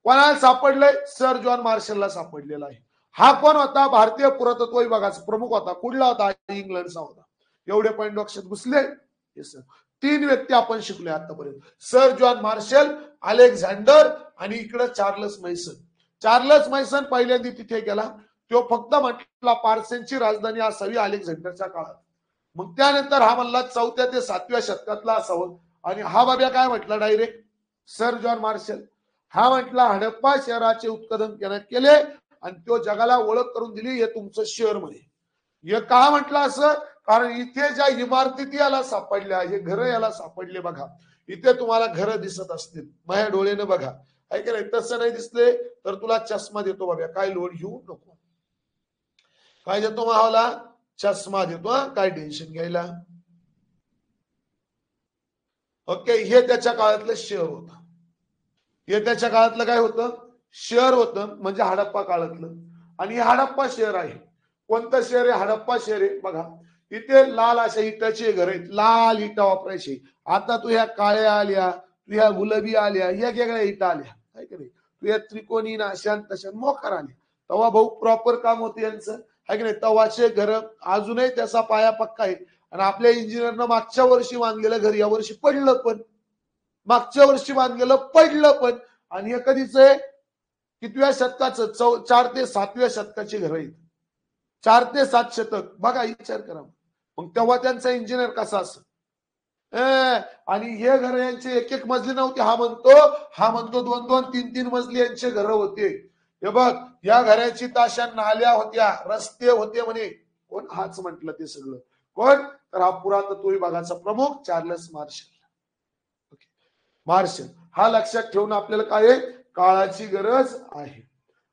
कोणाला सापडलंय, सर जॉन मार्शलला सापडलेला आहे. हा कोण होता, भारतीय पुरातत्व विभागाचा प्रमुख होता. कुठला होता, इंग्लंडचा होता. एवढे पॉइंट लक्षात घुसले. सर 3 व्यक्ती आपण शिकलोय आतापर्यंत, सर जॉन मार्शल, अलेक्झांडर आणि इकडे चार्लस मैसन. चार्लस मैसन पहिल्यांदा तिथे गेला. तो फक्त म्हटला पार्सेंची राजधानी असावी अलेक्झांडरच्या काळात. मग त्यानंतर हा म्हणला 4थ्या ते 7व्या शतकातला असावं. आणि हा बाब्या काय म्हटला डायरेक्ट, सर जॉन मार्शल हा म्हटला हडप्पा शहराचे उत्खनन केले आणि तो जगाला ओळख करून दिली, हे तुमचं शहर म्हणे. हे का म्हटलं असं, कारण इथे ज्या इमारती याला सापडल्या, हे घर याला सापडले बघा. इथे तुम्हाला घर दिसत असतील, माझ्या डोळ्याने बघा. ऐक नाही, तसं नाही दिसले तर तुला चष्मा देतो बाबा, काय लोड घेऊ नको. काय देतो मावाला, चष्मा देतो, काय टेन्शन घ्यायला. ओके, हे त्याच्या काळातलं शहर होतं. हे त्याच्या काळातलं काय होतं, शहर होतं, म्हणजे हडप्पा काळातलं. आणि हे हडप्पा शहर आहे. कोणतं शहर आहे, हडप्पा शहर आहे बघा. इथे लाल अशा इटाचे घर आहेत, लाल इटा वापरायचे. आता तू ह्या काळ्या आल्या, तू ह्या गुलाबी आल्या, या वेगळ्या इटा आल्या, काय की नाही, तू या त्रिकोणी ना अशा तशा मोकार आल्या. तेव्हा भाऊ प्रॉपर काम होतं यांचं, आहे की नाही. तवाचे घर अजूनही त्याचा पाया पक्का आहे. आणि आपल्या इंजिनियरनं मागच्या वर्षी बांधलेलं घर या वर्षी पडलं पण, मागच्या वर्षी बांधलेलं पडलं पण. आणि हे कधीच आहे, कितव्या शतकाचं, 4 ते 7व्या शतकाची घर आहेत. 4 ते 7 शतक बघा, विचार करा. मग तेव्हा त्यांचा इंजिनियर कसा असं. आणि हे घर यांचे एक एक मजली नव्हती. हा म्हणतो 2-2, 3-3 मजली यांचे घर होते. हे बघ, या घराची ताशा नाल्या होत्या, रस्ते होते म्हणे. कोण, हाच म्हटलं ते सगळं. कोण, तर हा पुरातत्व विभागाचा प्रमुख चार्लस मार्शल. मार्शल हा लक्षात ठेवून आपल्याला काय काळाची गरज आहे.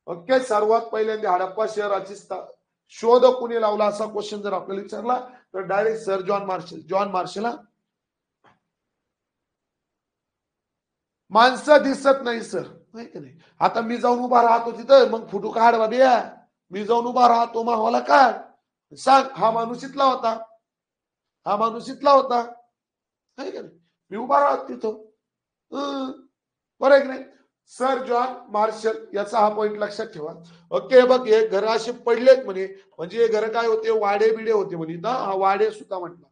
ओके, सर्वात पहिल्यांदा हडप्पा शहराची शोध कुणी लावला असा क्वेश्चन जर आपल्याला विचारला तर direct sir John Marshall. John Marshall. माणसं दिसत नाही सर, नाही की नाही. आता मी जाऊन उभा राहतो तिथं, मग फोटो काढ बाबिया, मी जाऊन उभा राहतो मावाला काय सांग, हा माणूस इथला होता, हा माणूस इथला होता, आहे का नाही? मी उभा राहतो तिथं. बरं आहे की नाही? सर जॉन मार्शल याचा हा पॉइंट लक्षात ठेवा. ओके, बघ हे घर असे पडलेत म्हणे, म्हणजे हे घर काय होते, वाडे बिडे होते म्हणे ना, हा वाडे सुद्धा म्हटला,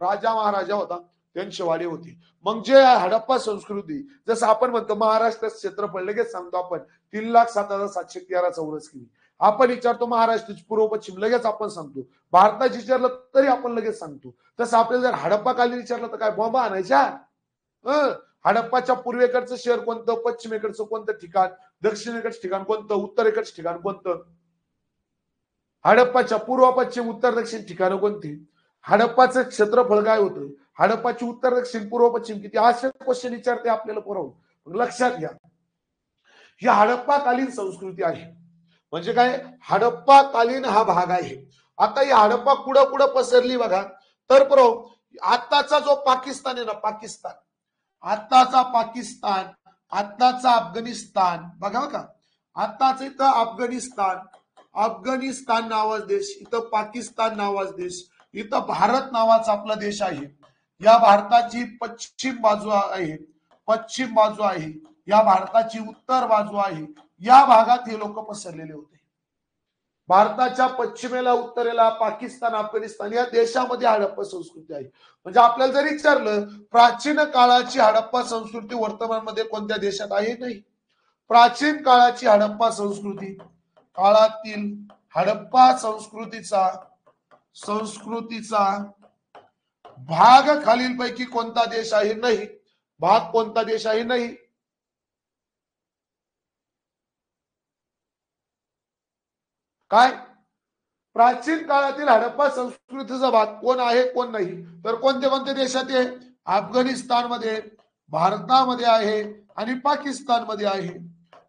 राजा महाराजा होता त्यांचे वाडे होते. मग जे हडप्पा संस्कृती, जसं आपण म्हणतो महाराष्ट्रात क्षेत्रफळ लगेच सांगतो आपण 3,07,713 चौरस किमी. आपण विचारतो महाराष्ट्राची पूर्व पश्चिम, लगेच आपण सांगतो. भारताची विचारलं तरी आपण लगेच सांगतो. तसं आपल्याला जर हडप्पा कालीन विचारलं तर काय बॉम्बा आणायच्या? हडप्पाच्या पूर्वेकडचं शहर कोणतं, पश्चिमेकडचं कोणतं ठिकाण, दक्षिणेकडचं ठिकाण कोणतं, उत्तरेकडचं ठिकाण कोणतं, हडप्पाच्या पूर्व पश्चिम उत्तर दक्षिण ठिकाणं कोणती, हडप्पाचं क्षेत्रफळ काय होतं, हडप्पाची उत्तर दक्षिण पूर्व पश्चिम किती, असे क्वेश्चन विचारते आपल्याला पुरवून. लक्षात घ्या, ही हडप्पाकालीन संस्कृती आहे. म्हणजे काय, हडप्पाकालीन हा भाग आहे. आता ही हडप्पा कुठं कुठं पसरली बघा, तर आताचा जो पाकिस्तान आहे ना, पाकिस्तान, आत्ताचा पाकिस्तान, आत्ताचा अफगाणिस्तान, बघा का, आत्ताच इथं अफगाणिस्तान, अफगाणिस्तान नावाचा देश, इथं पाकिस्तान नावाचा देश, इथं भारत नावाचा आपला देश आहे. या भारताची पश्चिम बाजू आहे, पश्चिम बाजू आहे, या भारताची उत्तर बाजू आहे. या भागात हे लोक पसरलेले होते. भारताच्या पश्चिमेला उत्तरेला पाकिस्तान, अफगाणिस्तान या देशामध्ये हडप्पा संस्कृती आहे. म्हणजे आपल्याला जर विचारलं प्राचीन काळाची हडप्पा संस्कृती वर्तमानमध्ये कोणत्या देशात आहे, नाही. प्राचीन काळाची हडप्पा संस्कृती, काळातील हडप्पा संस्कृतीचा भाग खालीलपैकी कोणता देश आहे, नाही. भाग कोणता देश आहे, नाही. काय, प्राचीन काळातील हडप्पा संस्कृतीचा भाग कोण आहे कोण नाही, तर कोणते कोणते देशात आहे, अफगाणिस्तानमध्ये, भारतामध्ये आहे आणि पाकिस्तानमध्ये आहे.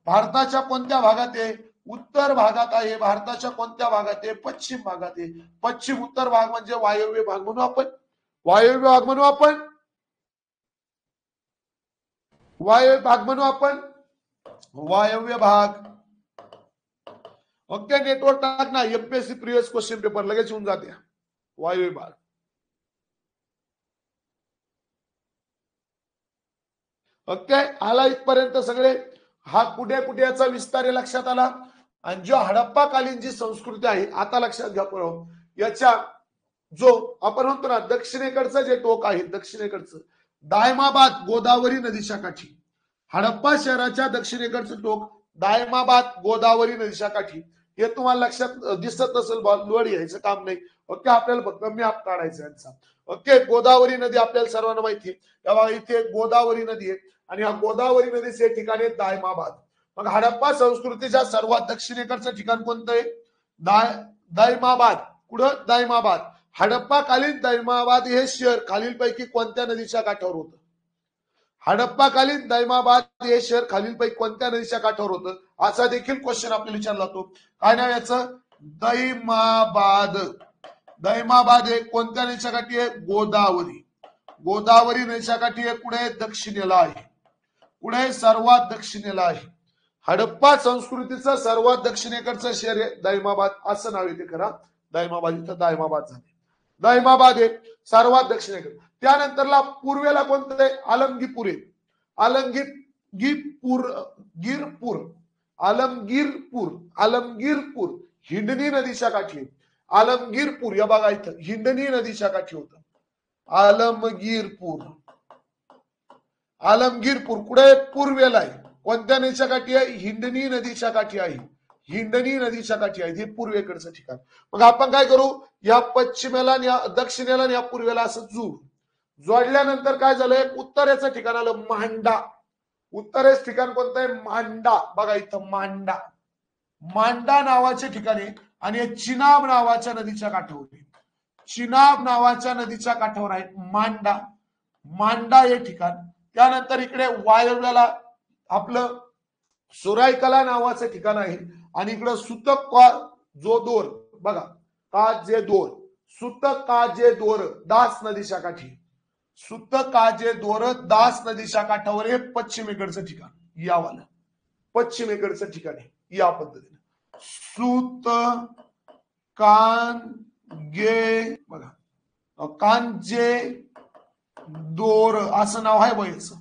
भारताच्या कोणत्या भागात आहे, उत्तर भागात आहे. भारताच्या कोणत्या भागात आहे, पश्चिम भागात आहे. पश्चिम उत्तर भाग म्हणजे वायव्य भाग म्हणू आपण, वायव्य भाग म्हणू आपण, वायव्य भाग म्हणू आपण, वायव्य भाग. ओके, नेटवर्क टाक ना, एमपीएससी प्रिव्हियस क्वेश्चन पेपर लगेच येऊन जाते. वायव्य भाग. ओके, आला इथपर्यंत सगळे. हा कुठे कुठे याचा विस्तार लक्षात आला. आणि जो हडप्पाकालीन जी संस्कृती आहे, आता लक्षात घ्या बरोबर, याच्या जो आपण म्हणतो ना दक्षिणेकडचं जे टोक आहे, दक्षिणेकडचं दायमाबाद गोदावरी नदीच्या काठी, हडप्पा शहराच्या दक्षिणेकडचं टोक दायमाबाद गोदावरी नदीच्या काठी. हे तुम्हाला लक्षात दिसत नसेल, लोड यायचं काम नाही. ओके, आपल्याला फक्त मॅप काढायचा यांचा. ओके, गोदावरी नदी आपल्याला सर्वांना माहिती आहे. तेव्हा इथे गोदावरी नदी आहे आणि हा गोदावरी नदीचे ठिकाण आहे दायमाबाद. मग हडप्पा संस्कृतीच्या सर्वात दक्षिणेकडचं ठिकाण कोणतं आहे, दायमाबाद. कुठं, दायमाबाद. हडप्पाकालीन दायमाबाद हे शहर खालीलपैकी कोणत्या नदीच्या काठावर होतं, हडप्पाकालीन दायमाबाद हे शहर खालीलपैकी कोणत्या नदीच्या काठावर होतं, असा देखील क्वेश्चन आपल्याला विचारला जातो. काय नाव याचं, दैमाबाद. दैमाबाद हे कोणत्या नदीच्या काठी आहे, गोदावरी. गोदावरी नदीच्या काठी आहे, कुठे, दक्षिणेला आहे. पुढे सर्वात दक्षिणेला आहे. हडप्पा संस्कृतीचं सर्वात दक्षिणेकडचं शहर आहे दैमाबाद, असं नाव येते खरा. दैमाबाद, इथं दैमाबाद झाले, दैमाबाद आहे सर्वात दक्षिणेकडे. त्यानंतरला पूर्वेला कोणतं आहे, आलमगीरपूर आहे. आलमगीरपूर हिंडनी नदीच्या काठी आहे. आलमगीरपूर या बघा इथं हिंडनी नदीच्या काठी होतं. आलमगीरपूर कुठे, पूर्वेला आहे. कोणत्या नदीच्या काठी आहे, हिंडनी नदीच्या काठी आहे. हिंडनी नदीच्या काठी आहे, हे पूर्वेकडचं ठिकाण. मग आपण काय करू, या पश्चिमेला या दक्षिणेला या पूर्वेला असं जोडल्यानंतर काय झालंय, उत्तरेचं ठिकाण आलं मांडा. उत्तरेचं ठिकाण कोणतं आहे, मांडा. बघा इथं मांडा नावाचे ठिकाण आहे आणि चिनाब नावाच्या नदीच्या काठावर आहे. चिनाब नावाच्या नदीच्या काठावर आहे मांडा हे ठिकाण. त्यानंतर इकडे वायव्याला आपलं सुरायकला नावाचं ठिकाण आहे आणि इकडे सुतकाजेदोर, बघा काजेदोर, सुतकाजेदोर दास नदीच्या काठी, सुतकाजेदोर दास नदीच्या काठावर हे पश्चिमेकडचं ठिकाण, यावाला पश्चिमेकडचं ठिकाण आहे. या पद्धतीने सूत कांगे बघा, कांजे दोर असं नाव आहे बघायचं.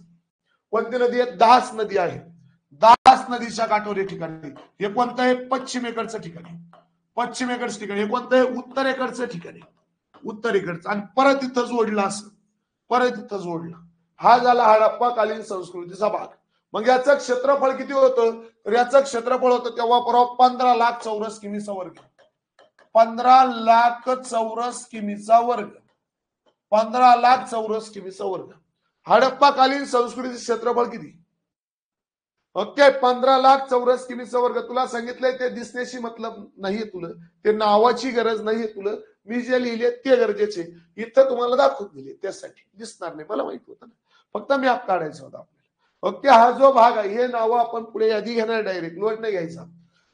कोणती नदी आहे? दास नदी आहे. दास नदीच्या काठोरी ठिकाणी. हे कोणतं आहे? पश्चिमेकडचं ठिकाणी. पश्चिमेकडचं ठिकाणी. हे कोणतं आहे? उत्तरेकडचं ठिकाणी. उत्तरेकडचं. आणि परत इथं जोडलं असं, परत इथं जोडलं. हा झाला हडप्पाकालीन संस्कृतीचा भाग. मग याचं क्षेत्रफळ किती होतं? तर याचं क्षेत्रफळ होतं तेव्हा बरोबर 15 लाख चौरस किमीचा वर्ग. 15 लाख चौरस किमीचा वर्ग. 15 लाख चौरस किमीचा वर्ग. हडप्पाकालीन संस्कृतीचे क्षेत्रफळ किती? ओके, 15 लाख चौरस किमीचा वर्ग. तुला सांगितलंय ते दिसण्याशी मतलब नाहीये तुला, ते नावाची गरज नाहीये तुला. मी जे लिहिले ते गरजेचे. इथं तुम्हाला दाखवून दिले, त्यासाठी दिसणार नाही, मला माहित होतं ना, फक्त मी आप काढायचा होता आपल्याला. ओके, हा जो भाग आहे हे नाव आपण पुढे यादी घेणार, डायरेक्ट लोड नाही घ्यायचा.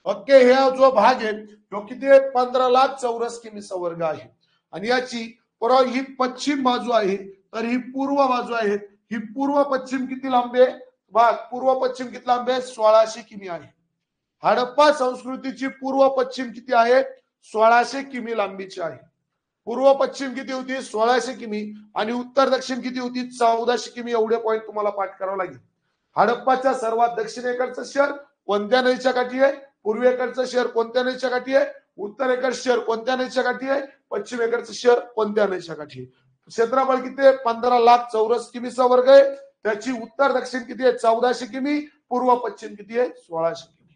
ओके, हा जो भाग आहे तो किती आहे? 15 लाख चौरस किमीचा वर्ग आहे. आणि याची ही पश्चिम बाजू आहे, तर ही पूर्व बाजू आहे. ही पूर्व पश्चिम किती लांबी आहे? भाग पूर्व पश्चिम किती लांबी आहे? 1600 किमी आहे. हडप्पा संस्कृतीची पूर्व पश्चिम किती आहे? 1600 किमी लांबीची आहे. पूर्व पश्चिम किती होती? 1600 किमी. आणि उत्तर दक्षिण किती होती? 1400 किमी. एवढे पॉईंट तुम्हाला पाठ करावं लागेल. हडप्पाच्या सर्वात दक्षिणेकडचं शहर कोणत्या नदीच्या काठी आहे? पूर्वेकडचं शहर कोणत्या नदीच्या काठी आहे? उत्तरेकडचं शहर कोणत्या नदीच्या काठी आहे? पश्चिमेकडचं शहर कोणत्या नदीच्या काठी आहे? क्षेत्रफळ किती आहे? 15 लाख चौरस किमीचा वर्ग आहे. त्याची उत्तर दक्षिण किती आहे? 1400 किमी. पूर्व पश्चिम किती आहे? 1600 किमी.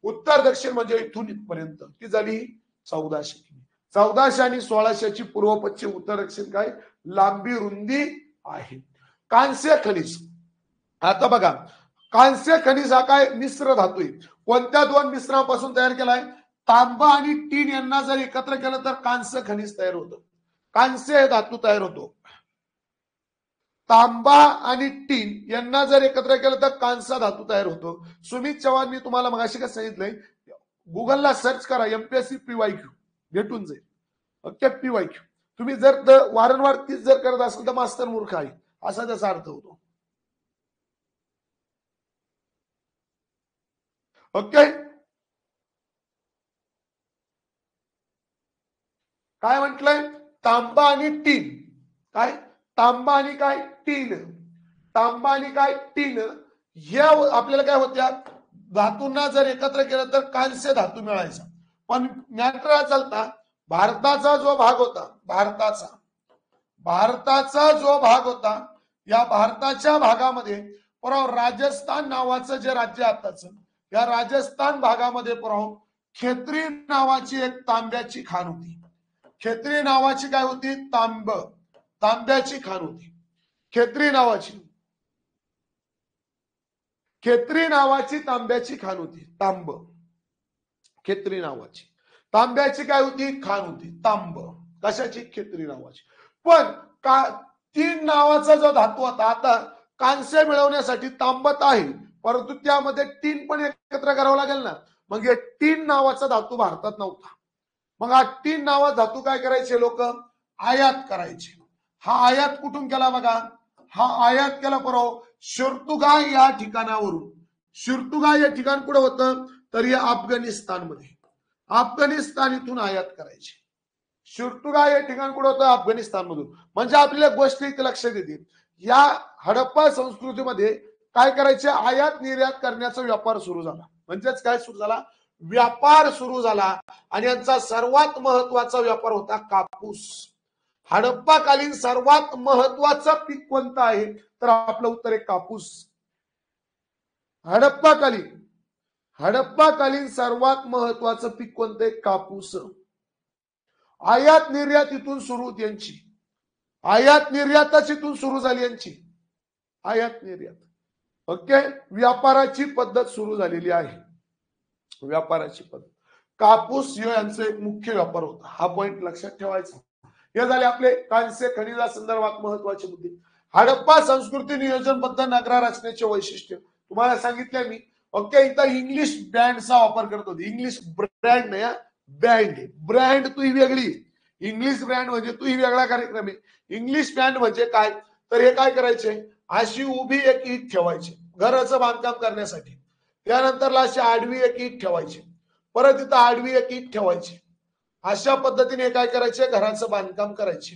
उत्तर दक्षिण म्हणजे इथून इथपर्यंत ती झाली 1400 किमी. 1400 आणि 1600ची पूर्व पश्चिम उत्तर दक्षिण काय लांबी रुंदी आहे. कांस्य खनिज. आता बघा, कांस्य खनिज हा काय मिश्र धातू आहे. कोणत्या दोन मिश्रणापासून तयार केलाय? तांबा आणि टीन यांना जर एकत्र केलं तर कांस्य खनिज तयार होतं. कांस्य हे धातू तयार होतो. तांबा आणि टीन यांना जर एकत्र केलं तर कांसा धातू तयार होतो. सुमित चव्हाण, मी तुम्हाला मगाशी काय सांगितलंय, गुगलला सर्च करा एमपीएससी पीवायक्यू, भेटून जाईल. Okay, PYQ. तुम्ही जर वारंवार तीच जर करत असाल तर मास्तर मूर्ख आहे, असा त्याचा अर्थ होतो. ओके, काय म्हटलंय? तांबा आणि टीन. काय? तांबा आणि काय? टीन. तांबा आणि काय? टीन. ह्या आपल्याला काय होत्या? धातूंना जर एकत्र केलं तर कांस्य धातू मिळायचा. पण मॅटर चालता, भारताचा जो भाग होता, भारताचा जो भाग होता, या भारताच्या भागामध्ये राजस्थान नावाचं जे राज्य आताचं, या राजस्थान भागामध्ये खेत्री नावाची एक तांब्याची खाण होती. खेत्री नावाची काय होती? तांब्याची खाण होती. खेत्री नावाची तांब्याची खाण होती. खेत्री नावाची तांब्याची काय होती? खाण होती. तांब कशाची? खेत्री नावाची. पण तीन नावाचा जो धातू होता, आता कांस्य मिळवण्यासाठी तांबत आहे, परंतु त्यामध्ये टीन पण एकत्र करावं लागेल ना. मग हे टीन नावाचा धातू भारतात नव्हता. मग हा टीन नावाचा धातू काय करायचे लोक? आयात करायचे. हा आयात कुठून केला बघा? हा आयात केला शिर्तुगाय या ठिकाणावरून. शिर्तुगाय या ठिकाण कुठं होतं? तर हे अफगाणिस्तानमध्ये. अफगाणिस्तान इथून आयात करायची. शिर्तुगाय हे ठिकाण कुठं होतं? अफगाणिस्तान मधून. म्हणजे आपल्या गोष्टी लक्षात येतील. या हडप्पा संस्कृतीमध्ये काय करायचे? आयात निर्यात करण्याचा व्यापार सुरू झाला. म्हणजेच काय सुरू झाला? व्यापार सुरू झाला. आणि यांचा सर्वात महत्वाचा व्यापार होता कापूस. हडप्पाकालीन सर्वात महत्वाचं पीक कोणतं आहे? तर आपलं उत्तर आहे कापूस. हडप्पाकालीन सर्वात महत्वाचं पीक कोणतं आहे? कापूस. आयात निर्यात इथून सुरू होती यांची. आयात निर्यातच इथून सुरू झाली यांची. आयात निर्यात. ओके, व्यापाराची पद्धत सुरू झालेली आहे. व्यापाराची पद्धत. कापूस हे यांचा एक मुख्य व्यापार होता. हा पॉइंट लक्षात ठेवायचा. हे झाले आपले कांस्य खनिजा संदर्भात महत्वाचे मुद्दे. हडप्पा संस्कृती नियोजनबद्ध नगरा रचनेचे वैशिष्ट्य तुम्हाला सांगितले मी. ओके, इथं इंग्लिश ब्रँडचा वापर करत होती. इंग्लिश ब्रँड नाही, ब्रँड तू ही वेगळी. इंग्लिश ब्रँड म्हणजे तू ही वेगळा कार्यक्रम आहे. इंग्लिश ब्रँड म्हणजे काय? तर हे काय करायचे? अशी उभी एक ईट ठेवायची घराचं बांधकाम करण्यासाठी. त्यानंतरला अशी आडवी एक ईट ठेवायची. परत इथं आडवी एक ईट ठेवायची. अशा पद्धतीने काय करायचे, घराचं बांधकाम करायचे.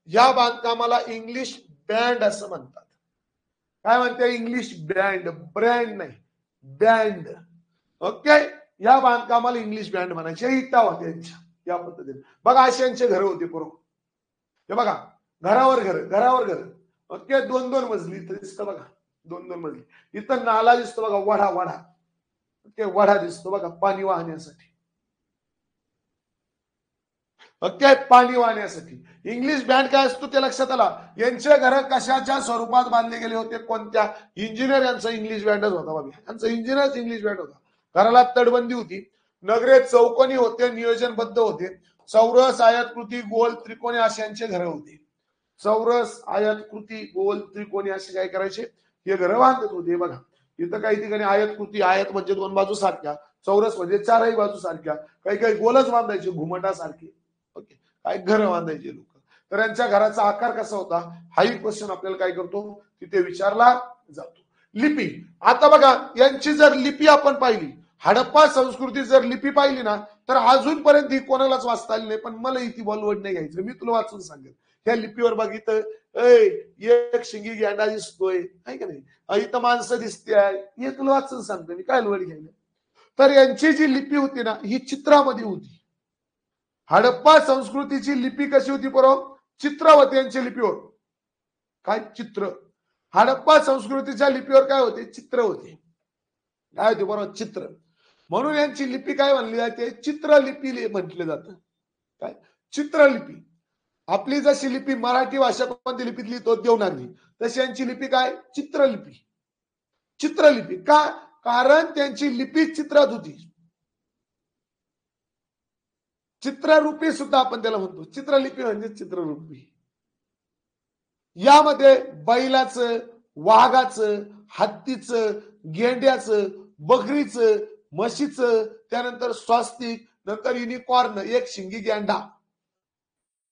या बांधकामाला इंग्लिश बँड असं म्हणतात. काय म्हणते, इंग्लिश बँड, ब्रँड नाही, बँड. ओके, या बांधकामाला इंग्लिश बँड म्हणायचे. इटा होत्या यांच्या या पद्धतीने. बघा अशी यांचे घर होते पूर्व. हे बघा, घरावर घर, घरावर घर. ओके, 2-2 मजली इथं दिसतं बघा, 2-2 मजली. इथं नाला दिसतो बघा, वडा वडा. ओके, वडा दिसतो बघा पाणी वाहण्यासाठी. ओके, पाणी वाहण्यासाठी. इंग्लिश बँड काय असतो ते लक्षात आला. यांचे घर कशाच्या स्वरूपात बांधले गेले होते, कोणत्या? इंजिनियर यांचा इंग्लिश बँडच होता बघा. यांचा इंजिनियर इंग्लिश बँड होता. घराला तडबंदी होती, नगरे चौकोनी होते, नियोजनबद्ध होते, चौरस, आयतकृती, गोल, त्रिकोणी असे यांचे घर होते. चौरस, आयतकृती, गोल, त्रिकोणी असे काय करायचे, हे घर बांधत होते. बघा इथं काही ठिकाणी आयतकृती, आयत म्हणजे 2 बाजू सारख्या, चौरस म्हणजे 4ही बाजू सारख्या, काही काही गोलच बांधायचे घुमटासारखे. ओके, काय घर बांधायचे लोक. तर यांच्या घराचा आकार कसा होता, हाही क्वेश्चन आपल्याला काय करतो, तिथे विचारला जातो. लिपी, आता बघा यांची जर लिपी आपण पाहिली, हडप्पा संस्कृती जर लिपी पाहिली ना, तर अजूनपर्यंत ही कोणालाच वाचता आली नाही. पण मला इथे बॉलवर्ड नाही घ्यायचं, मी तुला वाचून सांगेल. त्या लिपीवर बघितलं, एक शिंगी गेंडा दिसतोय, आहे का नाही, इथं माणसं दिसते आहे, हे तुला वाचून सांगतो मी, काय वर्ड घ्यायला. तर यांची जी लिपी होती ना, ही चित्रामध्ये होती. हडप्पा संस्कृतीची लिपी कशी होती बरोबर, चित्र होते यांच्या लिपीवर. काय चित्र, हडप्पा संस्कृतीच्या लिपीवर काय होते, चित्र होते. काय होते बरोबर, चित्र. म्हणून यांची लिपी काय म्हणली जाते, चित्रलिपी म्हटले जातं. काय, चित्रलिपी. आपली जशी लिपी मराठी भाषा कोणती लिपीतली तो देवनागरी, तशी यांची लिपी काय, चित्रलिपी. चित्रलिपी का, कारण त्यांची लिपी चित्रात होती. चित्ररूपी सुद्धा आपण त्याला म्हणतो, चित्रलिपी म्हणजे चित्ररूपी. यामध्ये बैलाचं, वाघाचं, हत्तीचं, गेंड्याचं, बकरीचं, म्हशीचं, त्यानंतर स्वास्तिक, नंतर युनिकॉर्न, एक शिंगी गेंडा,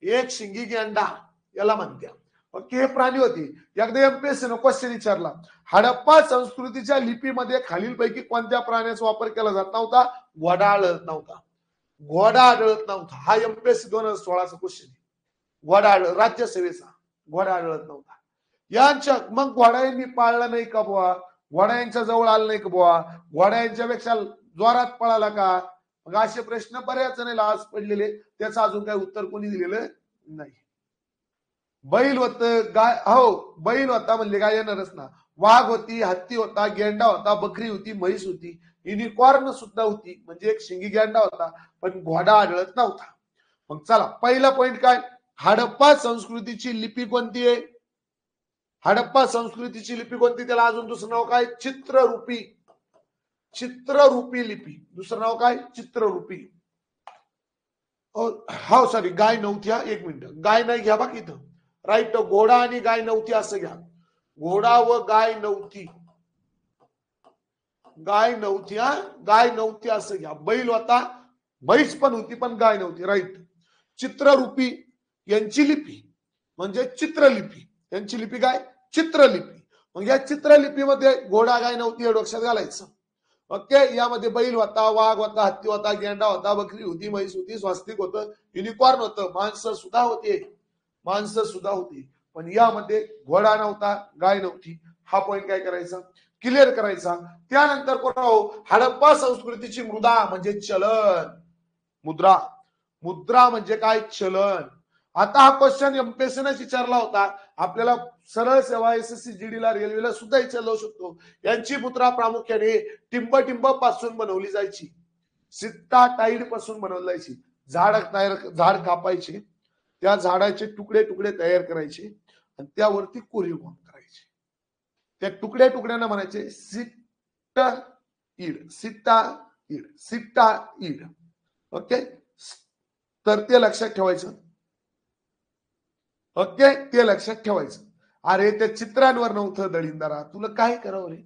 एक शिंगी गेंडा याला म्हणत्या. ओके, हे प्राणी होते. एकदा एमपीएससीनं क्वेश्चन विचारला, हडप्पा संस्कृतीच्या लिपीमध्ये खालीलपैकी कोणत्या प्राण्याचा वापर केला जात नव्हता, घोडा आढळत नव्हता. घोडा आढळत नव्हता. हा एमपीएससी 2016चा क्वेश्चन. घोडा राज्यसेवेचा घोडा आढळत नव्हता. यांच्या मग घोडा यांनी पाळला नाही का बुवा, घोडा यांच्या जवळ आला नाही का बुवा, घोडा यांच्यापेक्षा जोरात पळाला का, मग असे प्रश्न बऱ्याच जणांना आज पडलेले, त्याचं अजून काही उत्तर कोणी दिलेलं नाही. बैल होत, गाय, हो बैल होता म्हणले काय येणारच ना, वाघ होती, हत्ती होता, गेंडा होता, बकरी होती, म्हैस होती, युनिकॉर्न सुद्धा होती, म्हणजे एक शिंगी गेंडा होता, पण घोडा आढळत नव्हता. मग चला, पहिला पॉइंट काय, हडप्पा संस्कृतीची लिपी कोणती आहे, हडप्पा संस्कृतीची लिपी कोणती, त्याला अजून दुसरं नाव काय, चित्ररूपी. चित्ररूपी लिपी, दुसरं नाव काय, चित्ररूपी. हो सॉरी, गाय नव्हती. एक मिनिट, गाय नाही घ्या बघ इथं, राईट, घोडा आणि गाय नव्हती असं घ्या, घोडा व गाय नव्हती, गाय नव्हती, गाय नव्हती असं घ्या. बैल होता, म्हैस पण होती, पण गाय नव्हती, राईट. चित्ररूपी यांची लिपी म्हणजे चित्रलिपी, यांची लिपी काय, चित्रलिपी. मग या चित्रलिपीमध्ये घोडा गाय नव्हती हे लक्षात घालायचं. ओके, यामध्ये बैल होता, वाघ होता, हत्ती होता, गेंडा होता, बकरी होती, म्हैस होती, स्वास्तिक होतं, युनिकॉर्न होतं, माणसं सुद्धा होते, माणसं सुद्धा होती, पण यामध्ये घोडा नव्हता, गाय नव्हती. हा पॉइंट काय करायचा, क्लिअर करायचा. त्यानंतर हडप्पा संस्कृतीची मृदा म्हणजे चलन, मुद्रा. मुद्रा म्हणजे काय, चलन. आता हा क्वेश्चन एमपीएससीने विचारला होता, आपल्याला सरळ सेवा, एसएससी जीडीला, रेल्वेला सुद्धा विचारला शकतो. यांची मुद्रा प्रामुख्याने टिंब पासून बनवली जायची, सित्ता टाईड पासून बनवली जायची. झाड कापायचे, त्या झाडाचे तुकडे तुकडे तयार करायचे आणि त्यावरती कोरीव काम करायचे. त्या तुकड्या तुकड्यांना म्हणायचे सिट्टा ईड, सिट्टा ईड, सिट्टा ईड. ओके, तर ते लक्षात ठेवायचं. ओके, ते लक्षात ठेवायचं. अरे त्या चित्रांवर नव्हतं दळिंदरा, तुला काय करावं रे,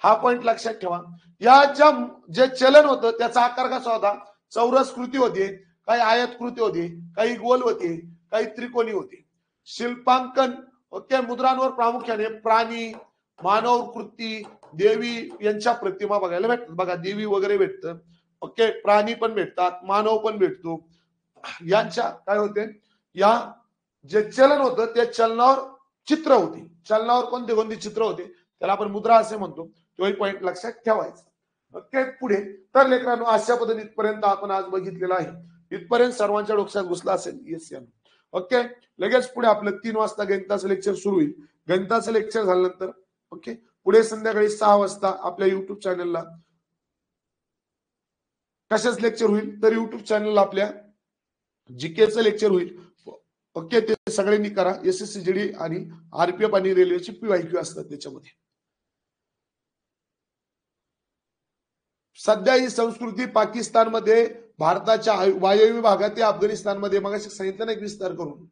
हा पॉइंट लक्षात ठेवा. याच्या जे चलन होतं त्याचा आकार कसा होता, चौरस कृती होते, काही आयत कृती होती, काही गोल होते, काही त्रिकोणी होते. शिल्पांकन, ओके, मुद्रांवर प्रामुख्याने प्राणी, मानव कृती, देवी यांच्या प्रतिमा बघायला भेटतात. बघा देवी वगैरे भेटतं, ओके, प्राणी पण भेटतात, मानव पण भेटतो. यांच्या काय होते, या जे चलन होतं त्या चलनावर चित्र होती. चलनावर कोणते कोणते चित्र होते त्याला आपण मुद्रा असे म्हणतो. तोही पॉईंट लक्षात ठेवायचा. ओके, पुढे तर लेकरांनो अशा पद्धतीने इथपर्यंत आपण आज बघितलेलं आहे. इथपर्यंत सर्वांच्या डोक्यात घुसला असेल. येस या. ओके, लगेच पुढे आपलं 3 वाजता गणिताचं लेक्चर सुरू होईल. गणिताचं लेक्चर झाल्यानंतर ओके पुढे संध्याकाळी 6 वाजता आपल्या युट्यूब चॅनलला कशाच लेक्चर होईल, तर युट्यूब चॅनलला आपल्या जीकेचं लेक्चर होईल. ओके, ते सगळ्यांनी करा. एसएससी जीडी आणि आरपीएफ आणि रेल्वेची पीवायक्यू असतात त्याच्यामध्ये. सध्या ही संस्कृती पाकिस्तानमध्ये, भारताच्या वायव्य भागात ते अफगाणिस्तानमध्ये मग सांगितलं ना एक विस्तार करून.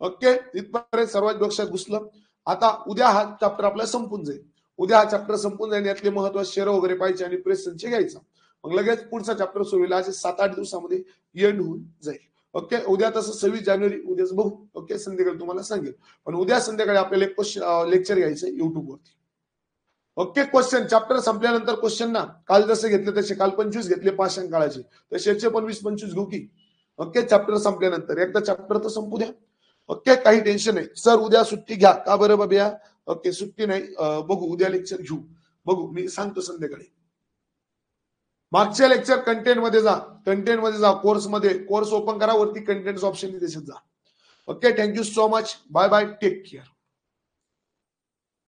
ओके, इथपर्यंत सर्वात लक्षात घुसलं. आता उद्या हा चॅप्टर आपला संपून जाईल. उद्या हा चॅप्टर संपून जाईल. यातले महत्वाचे शेअर वगैरे पाहिजे आणि प्रेसचे घ्यायचा. मग लगेच पुढचा चॅप्टर सुरू होईल. आज 7-8 दिवसामध्ये एंड होऊन जाईल. ओके, उद्या तसं 26 जानेवारी उद्याच बघू. ओके, संध्याकाळी तुम्हाला सांगेल. पण उद्या संध्याकाळी आपल्याला एक क्वेश्चन लेक्चर घ्यायचं युट्यूब वरती. ओके, क्वेश्चन चॅप्टर संपल्यानंतर क्वेश्चन ना काल जसे घेतले तसे, काल 25 घेतले पाषाण काळाचे, तसे पण 20-25 घेऊ की. ओके, चॅप्टर संपल्यानंतर एकदा चॅप्टर तर संपू द्या. ओके, काही टेन्शन नाही. सर उद्या सुट्टी घ्या का बरं बाबा? ओके, सुट्टी नाही, बघू उद्या लेक्चर घेऊ. बघू, मी सांगतो संध्याकाळी. मागच्या लेक्चर कंटेंट मध्ये जा, कंटेंट मध्ये जा, कोर्स मध्ये, कोर्स ओपन करा, वरती कंटेंट ऑप्शन त्याच्यात जा. Okay, thank you so much. Bye bye, take care.